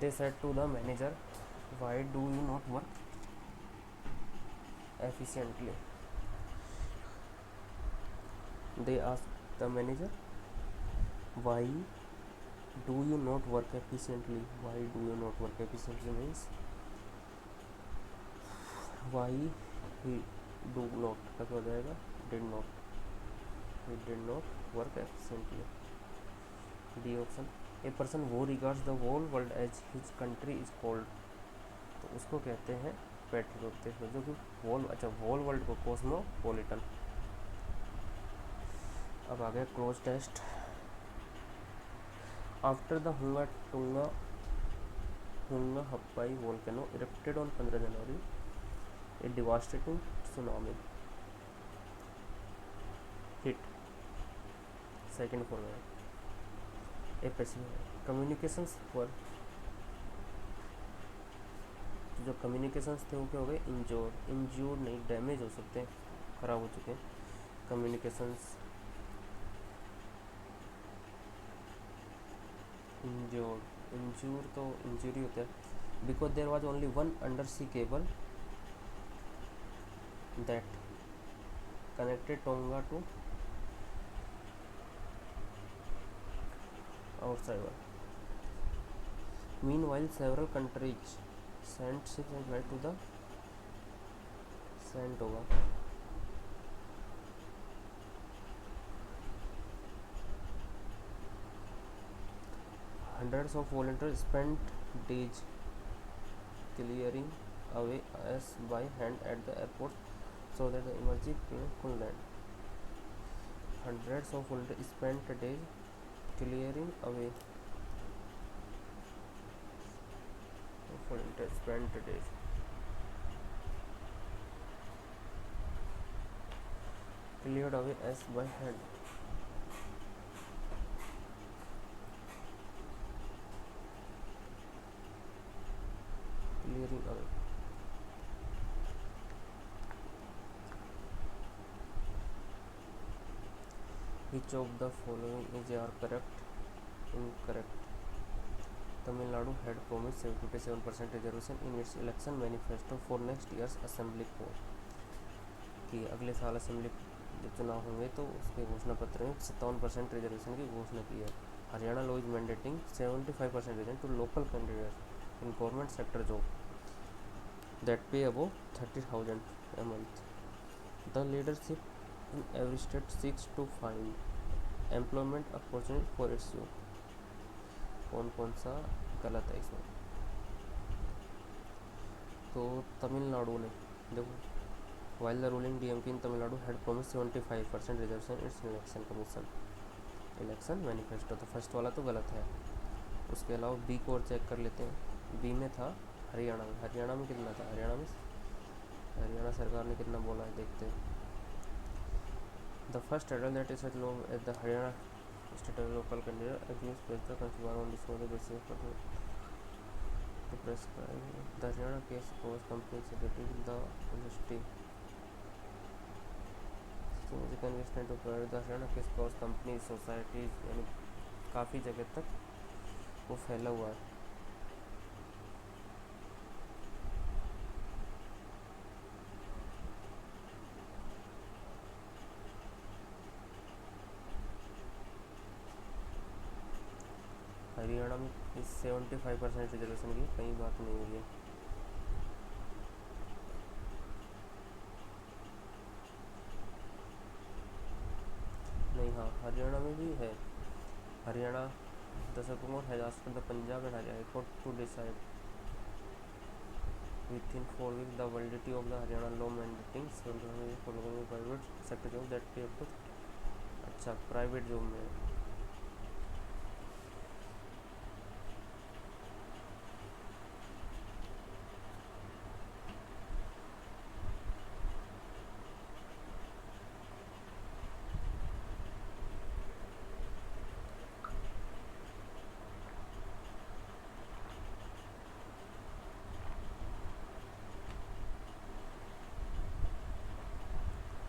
A: They said to the manager, why do you not work efficiently? They asked the manager, why do you not work efficiently? Why do you not work efficiently means why he do not का क्या हो जाएगा did not. He did not work efficiently. D option. A person who regards the whole world as his country is called. तो उसको कहते हैं patriotic जो कि होल वर्ल्ड को कॉस्मोपॉलिटन. अब आ गया cloze test. After the Hunga Haapai volcano erupted on 15 January a devastating tsunami hit second forward a Pacific communications पर जो कम्युनिकेशंस थे वो क्या हो गए इंजोर नहीं डैमेज हो सकते हैं ख़राब हो चुके हैं कम्युनिकेशंस इंजूर तो इंजरी होता है because there was only one undersea cable that connected Tonga to outsider. Meanwhile, several countries sent ships and flight to the sent होगा. Hundreds of volunteers spent days clearing away ice by hand at the airport so that the emergency plane could land. Hundreds of volunteers spent days clearing away for spent days. Cleared away as by hand. Clearing away. Which of the following is are correct? Incorrect. Tamil Nadu had promised 77% reservation in its election manifesto for next year's assembly poll. कि अगले साल assembly जब चुनाव होंगे तो उसके घोषणा पत्र में 57% रिजर्वेशन की घोषणा की है. Haryana law is mandating 75% reservation to local candidates in government sector job that pay above 30,000 a month. The leadership in every state seeks to find employment opportunity for its youth. कौन कौन सा गलत है इसमें? तो तमिलनाडु ने देखो, while the ruling DMK in Tamil Nadu had promised 75% reservation in its election commission election manifesto, तो फर्स्ट वाला तो गलत है. उसके अलावा बी को और चेक कर लेते हैं. बी में था हरियाणा में. हरियाणा में कितना था? हरियाणा सरकार ने कितना बोला है देखते हैं. The first addle that is low at the Haryana state local candidate against press consider on this वाले बेसिस पर to prescribe the Haryana case was company secretary the industry significant extent to provide the Haryana case cause company societies, यानी काफ़ी जगह तक वो फैला हुआ है. हरियाणा में 75% रिजर्वेशन की कहीं बात नहीं हुई है. नहीं, हाँ हरियाणा में भी है. Haryana the supreme court has asked the Punjab and Haryana high court to decide within 4 weeks the validity of the Haryana law mandating for private sector jobs that pay up to. अच्छा, प्राइवेट जॉब में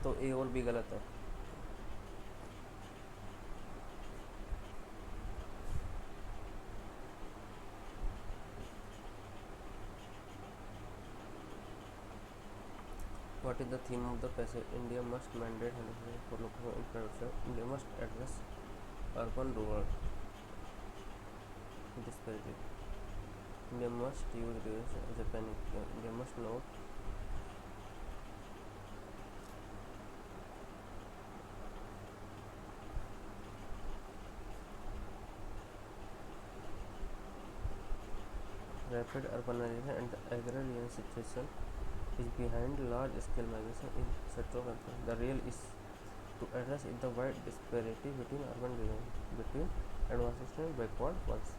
A: तो ए और बी गलत है. What is the theme of the passage? India must mandate for local and private sector. India must address urban-rural disparity. India must use reduce as a panic. India must not rapid urbanization and the agrarian situation is behind large-scale migration in search of employment. The real is to address the wide disparity between urban regions, between advanced and backward ones.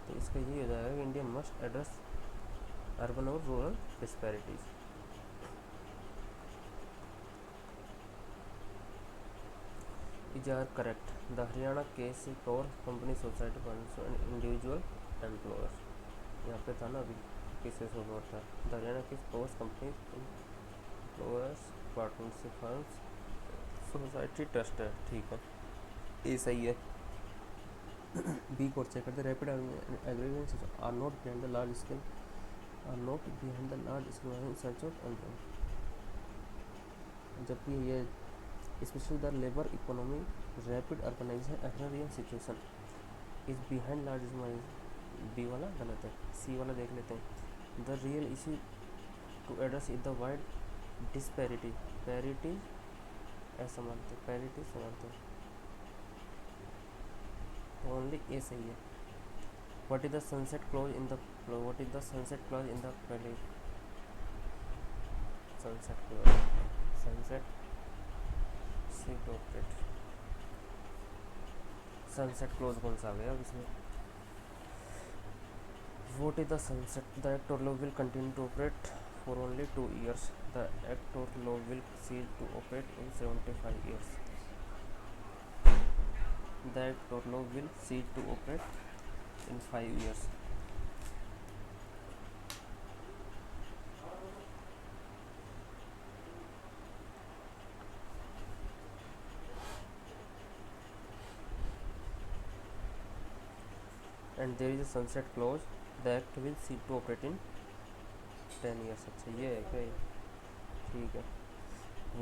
A: तो इसका ये हो जाएगा कि India must address urban और rural disparities. Is R correct. The Haryana case cover company society partnership and individual employers. यहाँ पे था ना अभी केसेस ओवर था. The Haryana case covers company employers partnership firms society trust है. ठीक है, ये सही है. बी को चेक करते. Rapid agreements are not behind the large scale in search of employment. जबकि ये specially the labour economy rapid urbanisation agrarian situation is behind large. B वाला गलत है. सी वाला देख लेते हैं. The real issue to address is the wide disparity. Parity असमानता, पैरिटी समानता. ओनली ए सही है. What is the sunset clause in the what is the sunset clause in the पहले सनसेट क्लॉज सनसेट सी डॉक्टेड sunset close कौन सा आ गया अब इसमें? What is the sunset? The act or law will continue to operate for only 2 years. The act or law will cease to operate in 75 years. The act or law will cease to operate in 5 years. And there is a sunset clause. The act will cease to operate in 10 years. अच्छा ये है क्या ये? ठीक है.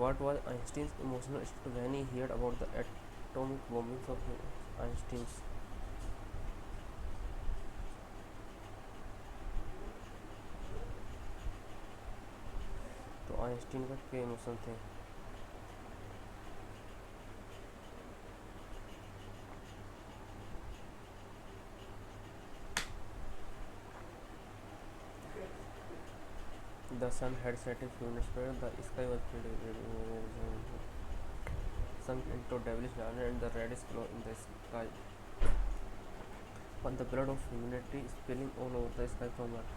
A: What was Einstein's emotional state when he heard about the atomic bombings of Einstein's? तो Einstein का क्या इमोशन थे? The sun had set a few minutes prior. The sky was sunk into devilish darkness, and the reddish glow in the sky. But the blood of humanity spilling all over the sky from Earth.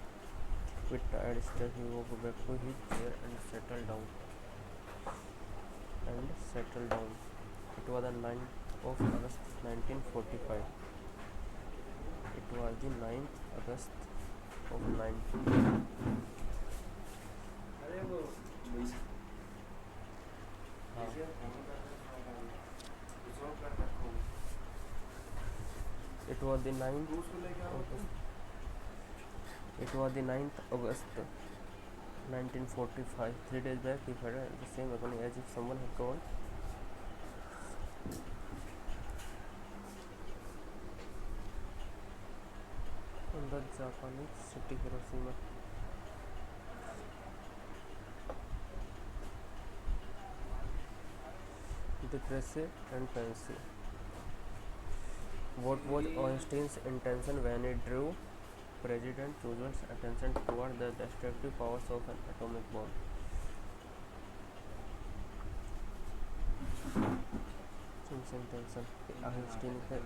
A: With tired step, he walked back to his chair and settled down. It was the 9th of August 1945. It was the 9th August of 19. It was the 9th August. It was the 9th August 1945. 3 days back, he had the same agony as if someone had told. On the Japanese city Hiroshima. Depressive and pensive. What was Einstein's intention when he drew President Roosevelt's attention toward the destructive powers of an atomic bomb? Intention. Einstein का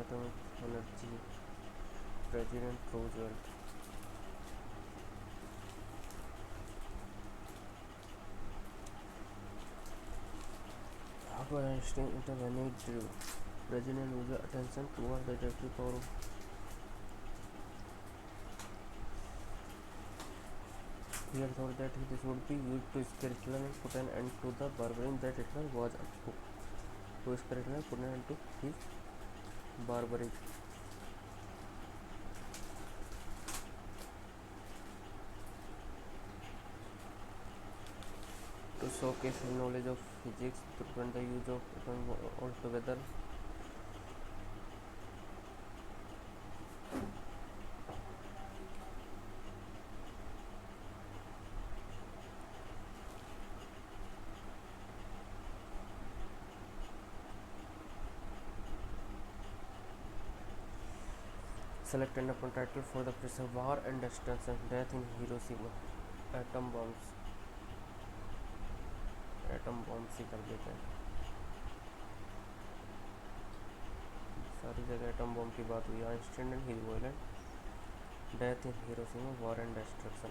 A: atomic energy. President Roosevelt. How Einstein intervened drew President Roosevelt's attention toward the destructive power of he had thought that this would be used to scare Hitler and put an end to the barbarism that Hitler was up to. To scare Hitler and put an end to his barbarism. To showcase his knowledge of physics, to prevent the use of atomic bomb altogether. Select an upon title for the press of War and Destruction, Death in Hiroshima. Atom bombs ही कर देते हैं. सारी जगह atom bomb की बात हुई. Einstein and his violent death in Hiroshima, war and destruction.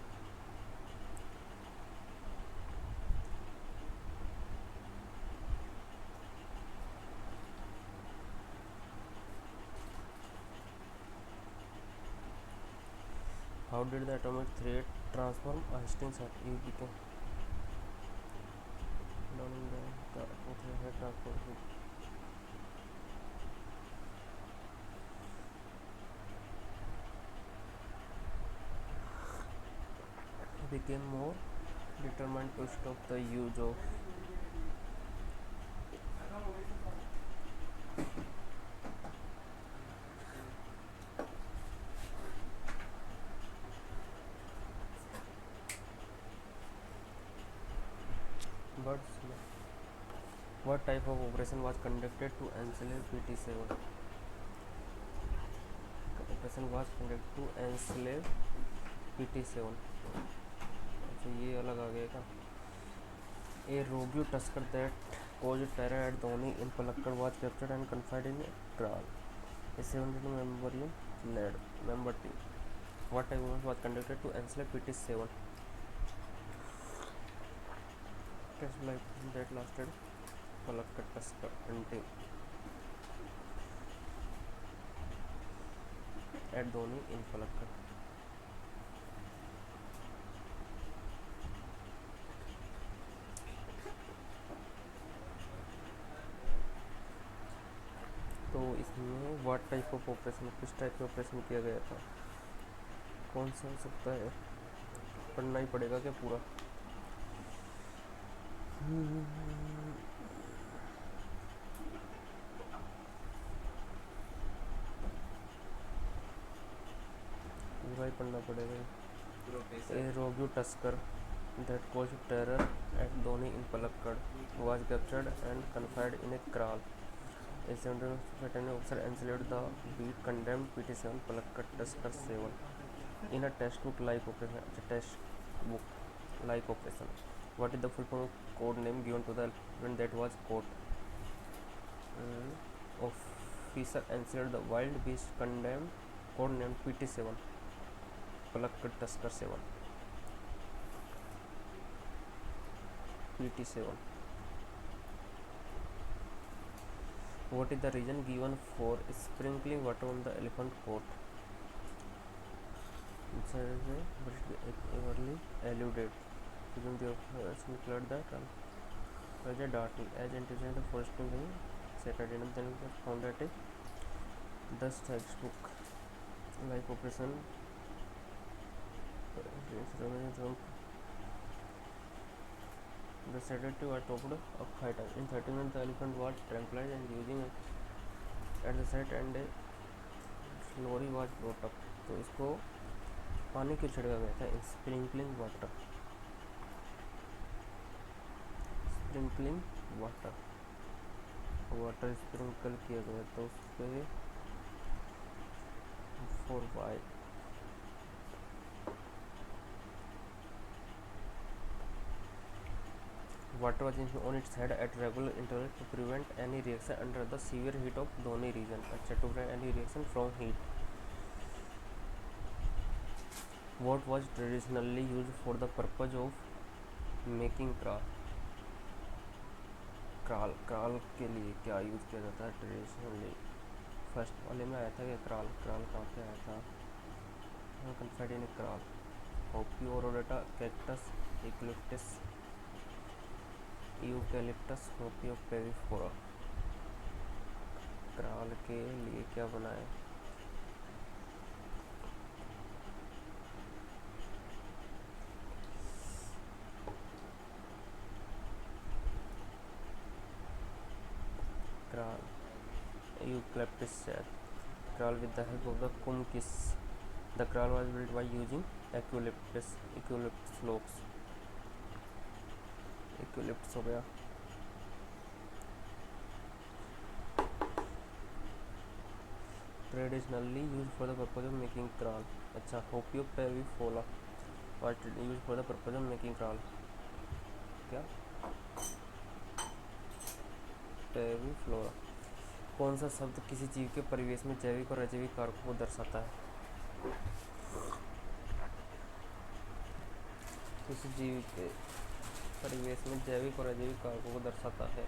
A: How did the atomic threat transform Einstein's heart? He became known in the atomic threat transformed. He became more determined to stop the use of birds. What type of operation was conducted to enslave PT-7? Operation was conducted to enslave PT-7. अच्छा ये अलग आ गया क्या? A rogue tusker that caused terror at Dhoni in Palakkad was captured and confined in a kraal. A 17 member team. What type of event was conducted to enslave PT-7? Test life that lasted Palakkad tusker hunting at Dhoni in Palakkad. तो इसमें what type of operation, किस type का operation किया गया था, कौन सा हो सकता है, पढ़ना ही पड़ेगा क्या पूरा? पूरा ही पढ़ना पड़ेगा। ए रोग्यू tusker that caused terror at Dhoni in Palakkad was captured and confined in a kraal. A 17 officer enslaved the beat condemned PT-7 Palakkad Tusker 7 in a textbook-like operation. Textbook-like operation. What is the full form of code name given to the event that was caught? Officer enslaved the wild beast condemned, code named PT-7 Palakkad Tusker 7. PT-7. What is the reason given for sprinkling water on the elephant coat? Early alluded. Given the offense declared that Raja Darty as intelligent foresting him Saturday and then was found at a thus textbook like operation the sedative are topped of height. In 13 the elephant was tranquilized and using at the set and a lorry was brought up. तो इसको पानी क्यों छिड़का गया था? Sprinkling water, sprinkling water sprinkle किया गया तो उस पर for why water was on its head at regular intervals to prevent any reaction under the severe heat of Dhoni region. अच्छा, to prevent any reaction from heat. What was traditionally used for the purpose of making kraal? kraal के लिए क्या use किया जाता है traditionally? First वाले में आया था कि kraal कहाँ पे आया था? Confined in kraal. Opio rhodata, cactus, eucalyptus, होपियो पेरिफोरा. kraal के लिए क्या बनाए? kraal eucalyptus shell. kraal with the help of the kumquis. The kraal was built by using eucalyptus logs. eucalyptus हो गया. Traditionally used for the purpose of making kraal. अच्छा, होपियो पेरिफोरा was used for the purpose of making kraal. क्या? पेरिफ्लोरा. कौन सा शब्द किसी जीव के परिवेश में जैविक और अजैविक कारकों को दर्शाता है? किसी जीव के परिवेश में जैविक और अजैविक कारकों को दर्शाता है.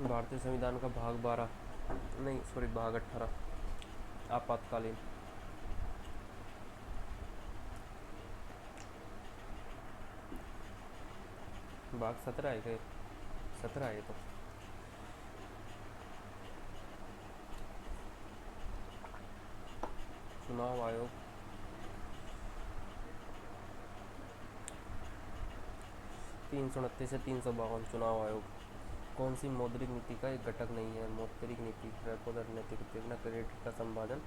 A: भारतीय संविधान का भाग 18 आपातकालीन. भाग 17 है क्या? 17 है तो. चुनाव आयोग. 329 से 352 चुनाव आयोग. कौन सी मौद्रिक नीति का एक घटक नहीं है? मौद्रिक नीति, रेपो दर, नैतिक उत्तेजना, क्रेडिट का संपादन,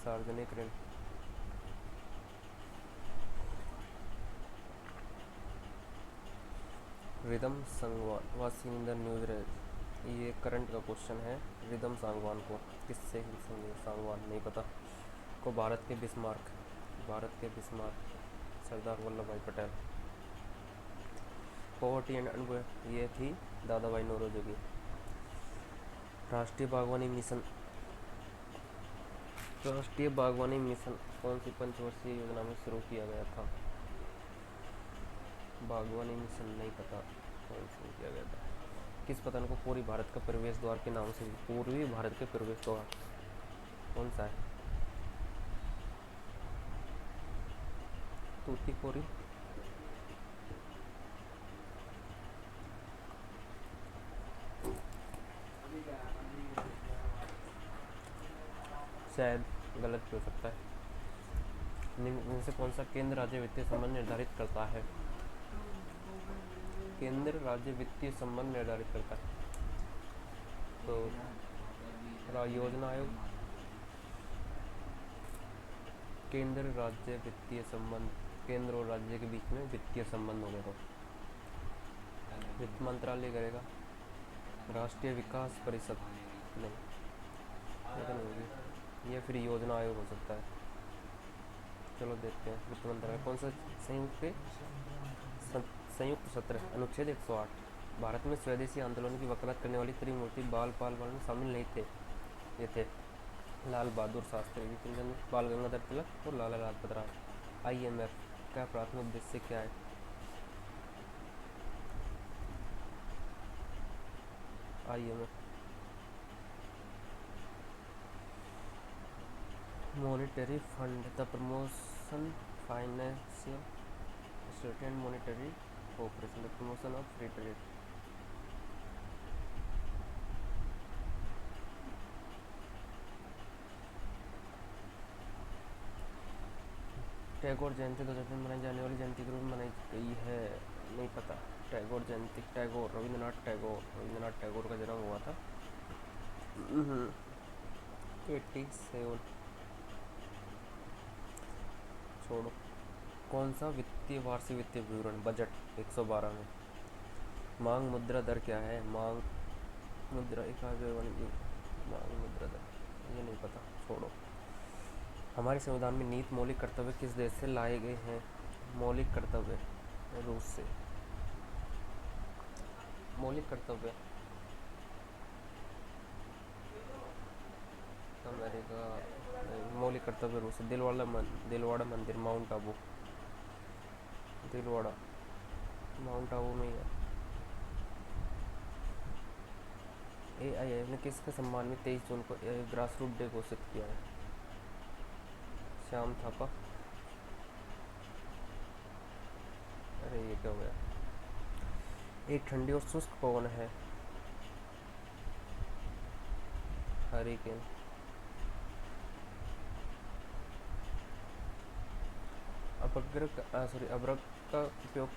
A: सार्वजनिक ऋण। Rhythm Sangwan was in the news, ये करंट का क्वेश्चन है। रिदम सांगवान को किससे सांगवान नहीं पता को भारत के बिस्मार्क, सरदार वल्लभ भाई पटेल। पॉवर्टी एंड अनएम्प्लॉयमेंट, ये थी दादा भाई नौरोजी की। राष्ट्रीय बागवानी मिशन, कौन सी पंचवर्षीय योजना में शुरू किया गया था? बागवानी मिशन नहीं पता कौन शुरू किया गया था। किस पतन को पूर्वी भारत का प्रवेश द्वार के नाम से, पूर्वी भारत के प्रवेश द्वार कौन सा है? तूतीकोरी। शायद गलत भी हो सकता है। निम्न से कौन सा केंद्र राज्य वित्तीय संबंध निर्धारित करता है? केंद्र राज्य वित्तीय संबंध निर्धारित करता है तो योजना आयोग। केंद्र राज्य वित्तीय संबंध, केंद्र और राज्य के बीच में वित्तीय संबंध होगा तो वित्त मंत्रालय करेगा। राष्ट्रीय विकास परिषद नहीं, ये तो नहीं होगी, ये फिर योजना आयोग हो सकता है। चलो देखते हैं वित्त मंत्रालय कौन सा। संयुक्त सत्र अनुच्छेद 108। भारत में स्वदेशी आंदोलन की वकालत करने वाली त्रिमूर्ति बाल पाल में शामिल नहीं थे। ये थे लाल बहादुर शास्त्री, विपिन चंद्र, बाल गंगाधर तिलक और लाला लाजपत राय। IMF का प्राथमिक उद्देश्य क्या है? IMF monetary fund, the promotion financial state and monetary cooperation, the promotion of free trade. Tagore Jayanti 2003 मनाई जाने वाली जयंती के रूप में मनाई गई है, नहीं पता। टैगोर जयंती, टैगोर रविंद्रनाथ टैगोर का जन्म हुआ था 87। छोड़ो। कौन सा वित्तीय वार्षिक वित्तीय विवरण बजट 112 में? मांग मुद्रा दर क्या है? मांग मुद्रा मांग मुद्रा दर, ये नहीं पता, छोड़ो। हमारे संविधान में नीति मौलिक कर्तव्य किस देश से लाए गए हैं? मौलिक कर्तव्य रूस से। मौलिक कर्तव्य अमेरिका, मौलिक कर्तव्य रूस से। दिलवाड़ा मंदिर माउंट आबू, दिलवाड़ा माउंट आबू में ही है। AIIF ने किसके सम्मान में 23 जून को ग्रास रूट डे घोषित किया है? श्याम थापा। अरे ये क्या हो गया? एक ठंडी और शुष्क पवन है, हरिकेन। अभ्रक का उपयोग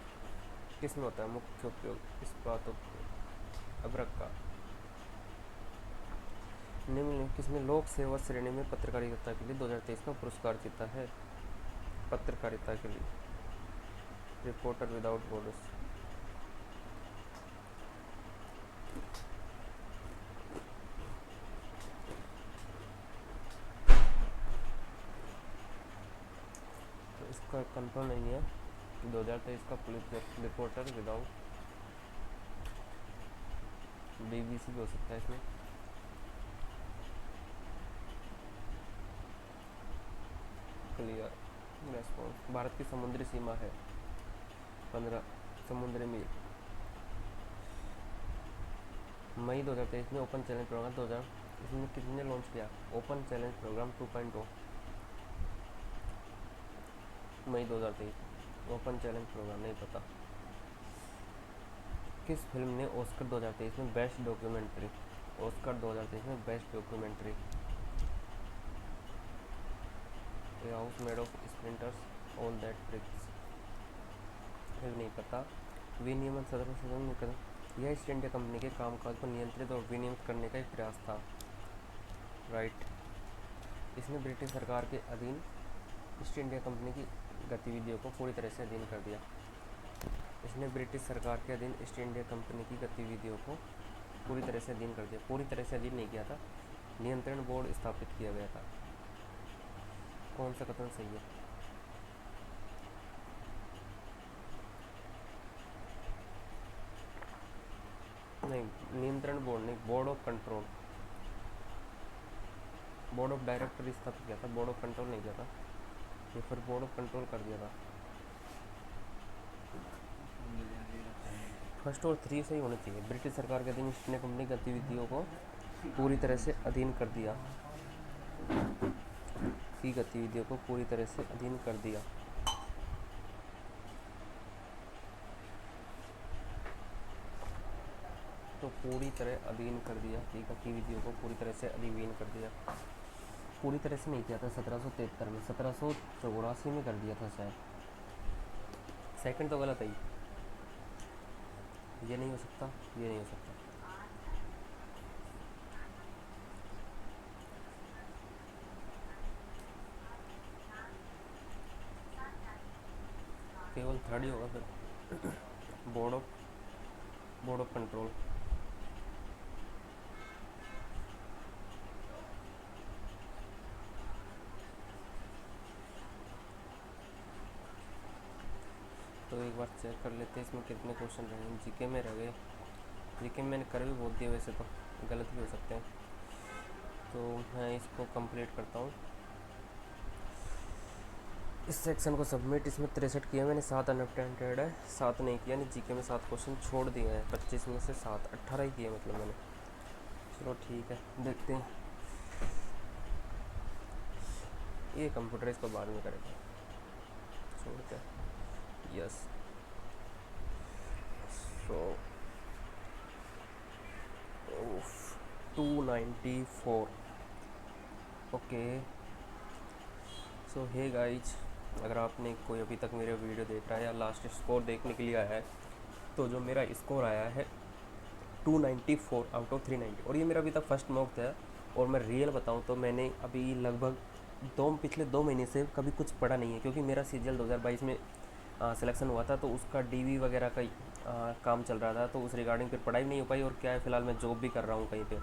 A: किस में होता है? मुख्य उपयोग इस्पात उपयोग अभ्रक का। निम्न किसने लोक सेवा श्रेणी में पत्रकारिता के लिए 2023 का पुरस्कार जीता है? पत्रकारिता के लिए रिपोर्टर विदाउट बॉर्डर्स। तो इसका कंफर्म नहीं है 2023 का पुलिस रिपोर्टर विदाउट, BBC भी हो सकता है इसमें। Clear response. भारत की समुद्री सीमा है 15 समुद्री मील। मई 2023 में ओपन चैलेंज प्रोग्राम इसमें किसने लॉन्च किया? ओपन चैलेंज प्रोग्राम 2.0 मई 2023। ओपन चैलेंज प्रोग्राम नहीं पता। किस फिल्म ने ऑस्कर 2023 में बेस्ट डॉक्यूमेंट्री, ऑस्कर 2023 में best documentary? A house made of splinters, all that breathes, नहीं पता। विनियमन सदन यह ईस्ट इंडिया कंपनी के कामकाज को नियंत्रित और विनियमित करने का एक प्रयास था। राइट। इसने ब्रिटिश सरकार के अधीन ईस्ट इंडिया कंपनी की गतिविधियों को पूरी तरह से अधीन कर दिया। इसने ब्रिटिश सरकार के अधीन ईस्ट इंडिया कंपनी की गतिविधियों को पूरी तरह से अधीन कर दिया। पूरी तरह से अधीन नहीं किया था, नियंत्रण बोर्ड स्थापित किया गया था। कौन सा कथन सही है? नहीं, नियंत्रण बोर्ड नहीं, board of control, board of director स्थापित किया था, बोर्ड ऑफ कंट्रोल नहीं किया था। ये फिर बोर्ड ऑफ कंट्रोल कर दिया था। फर्स्ट और 3 सही होने चाहिए। ब्रिटिश सरकार के अधीन ईस्ट इंडिया कंपनी गतिविधियों को पूरी तरह से अधीन कर दिया, की गतिविधियों को पूरी तरह से अधीन कर दिया। तो पूरी तरह अधीन कर दिया, की गतिविधियों को पूरी तरह से अधीन कर दिया। पूरी तरह से नहीं किया था 1773 में, 1784 में कर दिया था शायद। सेकंड तो गलत है, ये नहीं हो सकता, ये नहीं हो सकता। केवल थर्ड ही होगा फिर। Board of control. तो एक बार चेक कर लेते हैं इसमें कितने क्वेश्चन रहे। जीके में रह गए। जीके में मैंने कर भी बहुत दिया, वैसे तो गलत भी हो सकते हैं, तो मैं इसको कंप्लीट करता हूँ। इस सेक्शन को सबमिट। इसमें 63 किया मैंने, 7 अनअटेम्प्टेड है, 7 नहीं किया। नहीं, जीके में 7 क्वेश्चन छोड़ दिए हैं, 25 में से 7, 18 ही किए मतलब मैंने। चलो ठीक है, देखते हैं। ये कंप्यूटर इसको बाद में करेगा, छोड़ के। यस, सो 294। ओके, सो हे गाइज, अगर आपने कोई अभी तक मेरे वीडियो देख रहा है या लास्ट स्कोर देखने के लिए आया है, तो जो मेरा स्कोर आया है 294 आउट ऑफ 390, और ये मेरा अभी तक फर्स्ट मॉक था। और मैं रियल बताऊँ तो मैंने अभी लगभग पिछले 2 महीने से कभी कुछ पढ़ा नहीं है, क्योंकि मेरा CGL 2022 में सिलेक्शन हुआ था, तो उसका DV वगैरह का काम चल रहा था, तो उस रिगार्डिंग फिर पढ़ाई नहीं हो पाई। और क्या है, फ़िलहाल मैं जॉब भी कर रहा हूँ कहीं पे,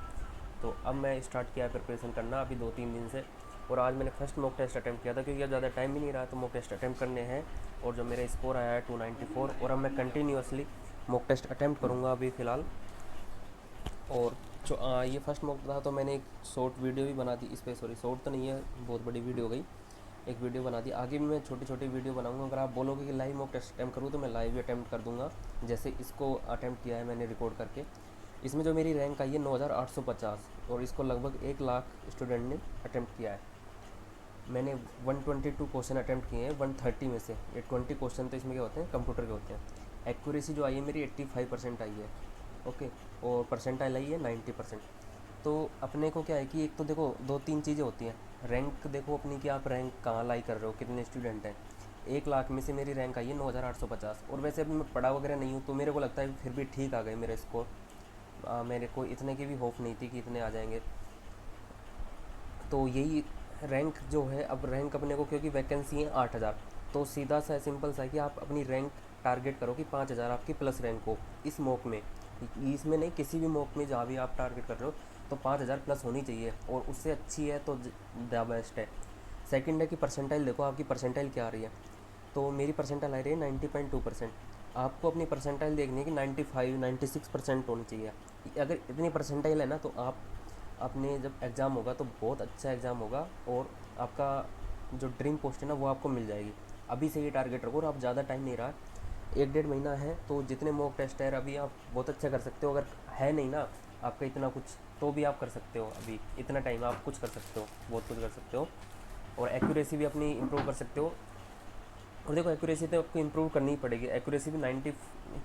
A: तो अब मैं स्टार्ट किया प्रिपरेशन करना अभी 2-3 दिन से। और आज मैंने फर्स्ट मॉक टेस्ट अटैम्प्ट किया था, क्योंकि अब ज़्यादा टाइम भी नहीं रहा, तो मॉक टेस्ट अटैम्प्ट करने हैं। और जो मेरा स्कोर आया है 294, और अब मैं कंटिन्यूसली मॉक टेस्ट अटैम्प्ट करूँगा अभी फ़िलहाल। और जो ये फर्स्ट मॉक था, तो मैंने एक शॉर्ट वीडियो भी बना दी इस पर, सॉरी शॉर्ट तो नहीं है, बहुत बड़ी वीडियो हो गई, एक वीडियो बना दी। आगे भी मैं छोटी छोटी वीडियो बनाऊंगा। अगर आप बोलोगे कि लाइव मॉक टेस्ट अटैम्प्ट करूँ, तो मैं लाइव भी अटैम्प्ट कर दूंगा, जैसे इसको अटैम्प्ट किया है मैंने रिकॉर्ड करके। इसमें जो मेरी रैंक आई है 9850, और इसको लगभग 1 लाख स्टूडेंट ने अटैम्प्ट किया है। मैंने 122 क्वेश्चन अटैम्प्ट किए हैं 130 में से। ये 20 क्वेश्चन तो इसमें क्या होते हैं, कंप्यूटर के होते हैं। एक्यूरेसी जो आई है मेरी 85% आई है। ओके, और परसेंटाइल आई है 90%। तो अपने को क्या है कि एक तो देखो 2-3 चीज़ें होती हैं। रैंक देखो अपनी कि आप रैंक कहाँ लाई कर रहे हो, कितने स्टूडेंट हैं। 1 लाख में से मेरी रैंक आई है 9850, और वैसे अभी मैं पढ़ा वगैरह नहीं हूँ, तो मेरे को लगता है फिर भी ठीक आ गए मेरे स्कोर। मेरे को इतने की भी होप नहीं थी कि इतने आ जाएंगे। तो यही रैंक जो है, अब रैंक अपने को, क्योंकि वैकेंसी है 8000, तो सीधा सा सिंपल सा है कि आप अपनी रैंक टारगेट करो कि 5000 आपकी प्लस रैंक हो इस मॉक में। इसमें नहीं, किसी भी मॉक में जहाँ भी आप टारगेट कर रहे हो, तो 5000 प्लस होनी चाहिए, और उससे अच्छी है तो द बेस्ट है। सेकंड है कि परसेंटाइल देखो आपकी परसेंटाइल क्या आ रही है। तो मेरी परसेंटाइल आ रही है 90.2%। आपको अपनी परसेंटाइल देखनी है कि 95-96% होनी चाहिए। अगर इतनी परसेंटाइल है ना, तो आप अपने जब एग्ज़ाम होगा तो बहुत अच्छा एग्ज़ाम होगा, और आपका जो ड्रीम पोस्ट है ना, वो आपको मिल जाएगी। अभी से ये टारगेट रखो, और आप ज़्यादा टाइम नहीं रहा, 1-1.5 महीना है, तो जितने मॉक टेस्ट है अभी आप बहुत अच्छा कर सकते हो। अगर है नहीं ना आपका इतना कुछ, तो भी आप कर सकते हो। अभी इतना टाइम आप कुछ कर सकते हो, बहुत कुछ कर सकते हो, और एक्यूरेसी भी अपनी इम्प्रूव कर सकते हो। और देखो एक्यूरेसी तो आपको इम्प्रूव करनी ही पड़ेगी, एक्यूरेसी भी 90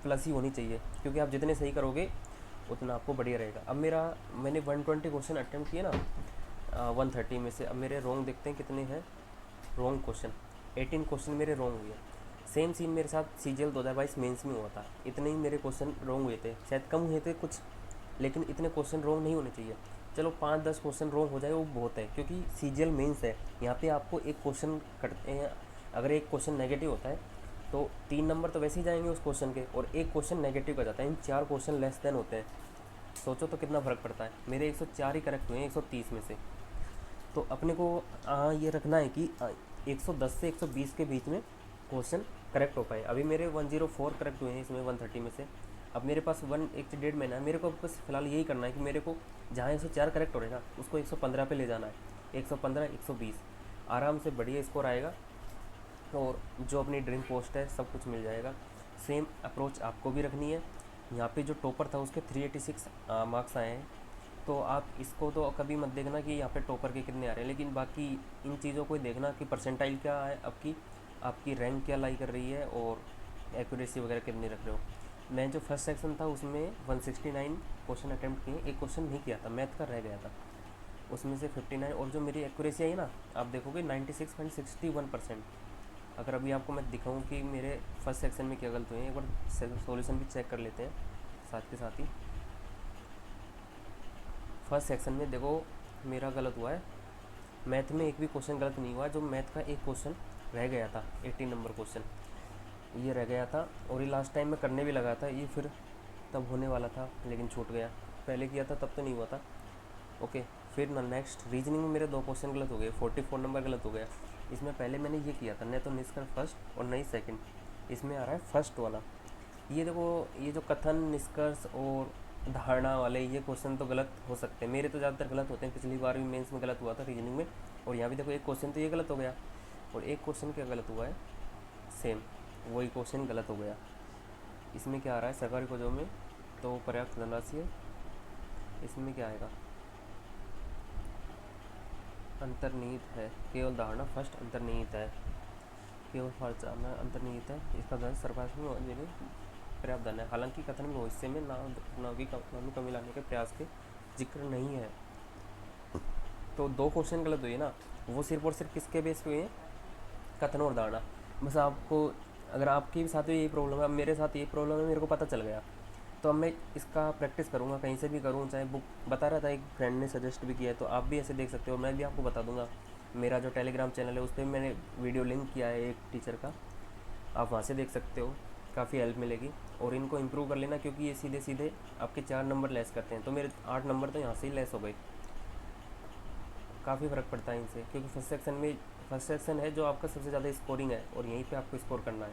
A: प्लस ही होनी चाहिए, क्योंकि आप जितने सही करोगे उतना आपको बढ़िया रहेगा। अब मैंने 120 क्वेश्चन अटैम्प्ट किए ना 130 में से। अब मेरे रॉन्ग देखते हैं कितने हैं रॉन्ग क्वेश्चन। 18 क्वेश्चन मेरे रॉन्ग हुए, सेम सीन मेरे साथ CGL 2022 मेंस में हुआ था। इतने ही मेरे क्वेश्चन रॉन्ग हुए थे, शायद कम हुए थे कुछ, लेकिन इतने क्वेश्चन रॉन्ग नहीं होने चाहिए। चलो 5-10 क्वेश्चन रॉन्ग हो जाए वो बहुत है, क्योंकि CGL मेंस है। यहाँ पे आपको एक क्वेश्चन कटते हैं, अगर एक क्वेश्चन नेगेटिव होता है तो 3 नंबर तो वैसे ही जाएंगे उस क्वेश्चन के, और एक क्वेश्चन नेगेटिव का जाता है। इन 4 क्वेश्चन लेस देन होते हैं। सोचो तो कितना फ़र्क पड़ता है। मेरे 104 ही करेक्ट हुए हैं 130 में से। तो अपने को ये रखना है कि 110 से 120 के बीच में क्वेश्चन करेक्ट हो पाए। अभी मेरे 104 करेक्ट हुए हैं इसमें 130 में से। अब मेरे पास 1 महीना है, मेरे को बस फिलहाल यही करना है कि मेरे को जहाँ 104 करेक्ट हो रहे हैं ना, उसको 115 पे ले जाना है। 115 120 आराम से बढ़िया स्कोर आएगा, और जो अपनी ड्रीम पोस्ट है सब कुछ मिल जाएगा। सेम अप्रोच आपको भी रखनी है। यहाँ पे जो टॉपर था उसके 386 मार्क्स आए हैं, तो आप इसको तो कभी मत देखना कि यहाँ पे टॉपर के कितने आ रहे हैं, लेकिन बाकी इन चीज़ों को ही देखना कि परसेंटाइल क्या है आपकी रैंक क्या लाई कर रही है, और एक्यूरेसी वगैरह कितनी रख रहे हो। मैं जो फर्स्ट सेक्शन था उसमें 169 क्वेश्चन अटैम्प्ट किए, एक क्वेश्चन नहीं किया था, मैथ का रह गया था, उसमें से 59, और जो मेरी एक्यूरेसी आई ना, आप देखोगे 96.61%। अगर अभी आपको मैं दिखाऊं कि मेरे फर्स्ट सेक्शन में क्या गलत हुए हैं, एक बार सॉल्यूशन भी चेक कर लेते हैं साथ के साथ ही। फर्स्ट सेक्शन में देखो मेरा गलत हुआ है, मैथ में एक भी क्वेश्चन गलत नहीं हुआ। जो मैथ का एक क्वेश्चन रह गया था, 18 नंबर क्वेश्चन, ये रह गया था, और ये लास्ट टाइम मैं करने भी लगा था, ये फिर तब होने वाला था लेकिन छूट गया। पहले किया था तब तो नहीं हुआ था। ओके, फिर ना नेक्स्ट रीजनिंग में मेरे 2 क्वेश्चन गलत हो गए, 44 नंबर गलत हो गया। इसमें पहले मैंने ये किया था, नहीं तो निष्कर्ष फर्स्ट और नहीं सेकंड, इसमें आ रहा है फर्स्ट वाला। ये देखो, ये जो कथन, निष्कर्ष और धारणा वाले ये क्वेश्चन तो गलत हो सकते हैं, मेरे तो ज़्यादातर गलत होते हैं। पिछली बार भी मेंस में गलत हुआ था रीजनिंग में, और यहाँ भी देखो एक क्वेश्चन तो ये गलत हो गया, और एक क्वेश्चन क्या गलत हुआ है, सेम वही क्वेश्चन गलत हो गया। इसमें क्या आ रहा है, सरकारी खोजों में तो पर्याप्त धनराशि है, इसमें क्या आएगा, अंतर्निहित है, केवल धारणा फर्स्ट अंतर्निहित है, केवल फर्चाना अंतर्निहित है, इसका धन सरकार में पर्याप्त धन है। हालांकि कथन में भविष्य में नावी कमी लाने के प्रयास के जिक्र नहीं है। तो 2 क्वेश्चन गलत हुए ना, वो सिर्फ और सिर्फ किसके बेस पे हुए हैं, कथन और धारणा। बस आपको, अगर आपके साथ भी यही प्रॉब्लम है, अब मेरे साथ यही प्रॉब्लम है, मेरे को पता चल गया, तो अब मैं इसका प्रैक्टिस करूँगा, कहीं से भी करूँ, चाहे बुक बता रहा था, एक फ्रेंड ने सजेस्ट भी किया है, तो आप भी ऐसे देख सकते हो। मैं भी आपको बता दूंगा, मेरा जो टेलीग्राम चैनल है उस पर मैंने वीडियो लिंक किया है एक टीचर का, आप वहाँ से देख सकते हो, काफ़ी हेल्प मिलेगी। और इनको इम्प्रूव कर लेना, क्योंकि ये सीधे सीधे आपके 4 नंबर लेस करते हैं, तो मेरे 8 नंबर तो यहाँ से ही लेस हो गए। काफ़ी फ़र्क पड़ता है इनसे, क्योंकि फर्स्ट सेक्शन है जो आपका सबसे ज़्यादा स्कोरिंग है, और यहीं पे आपको स्कोर करना है।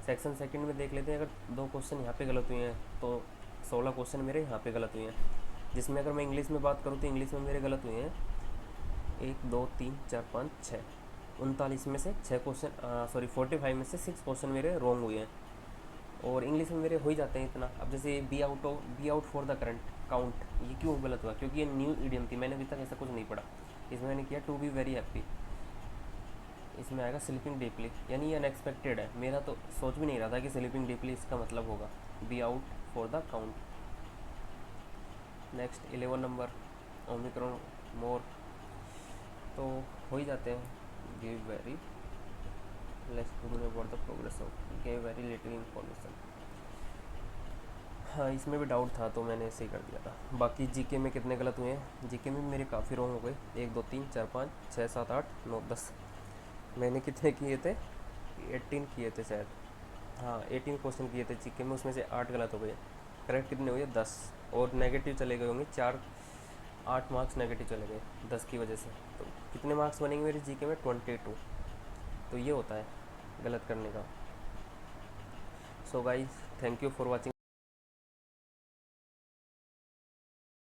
A: सेक्शन सेकंड में देख लेते हैं, अगर 2 क्वेश्चन यहाँ पे गलत हुए हैं तो 16 क्वेश्चन मेरे यहाँ पे गलत हुए हैं। जिसमें अगर मैं इंग्लिश में बात करूँ तो इंग्लिश में मेरे गलत हुए हैं 1 2 3 4 5 6, 39 में से 6 क्वेश्चन, 45 में से 6 क्वेश्चन मेरे रॉन्ग हुए हैं। और इंग्लिश में मेरे हो ही जाते हैं इतना। अब जैसे B out for the current count, ये क्यों गलत हुआ, क्योंकि ये न्यू इडियम थी, मैंने अभी तक ऐसा कुछ नहीं पढ़ा। इसमें मैंने किया टू बी वेरी हैप्पी, इसमें आएगा स्लीपिंग डीपली, यानी ये अनएक्सपेक्टेड है। मेरा तो सोच भी नहीं रहा था कि स्लीपिंग डीपली इसका मतलब होगा be out for the count. Next 11 number omicron more, तो हो ही जाते हैं। Give very less about the progress of, give very little information. हाँ, इसमें भी डाउट था तो मैंने ऐसे ही कर दिया था। बाकी जीके में कितने गलत हुए हैं, जीके में मेरे काफ़ी रॉन्ग हो गए। 1 2 3 4 5 6 7 8 9 10, मैंने कितने किए थे, 18 किए थे शायद, हाँ 18 क्वेश्चन किए थे जीके में, उसमें से 8 गलत हो गए। करेक्ट कितने हुए, 10, और नेगेटिव चले गए होंगे 8 मार्क्स नेगेटिव चले गए 10 की वजह से। तो कितने मार्क्स बनेंगे मेरे जीके में, 22। तो ये होता है गलत करने का। So guys, thank you for watching.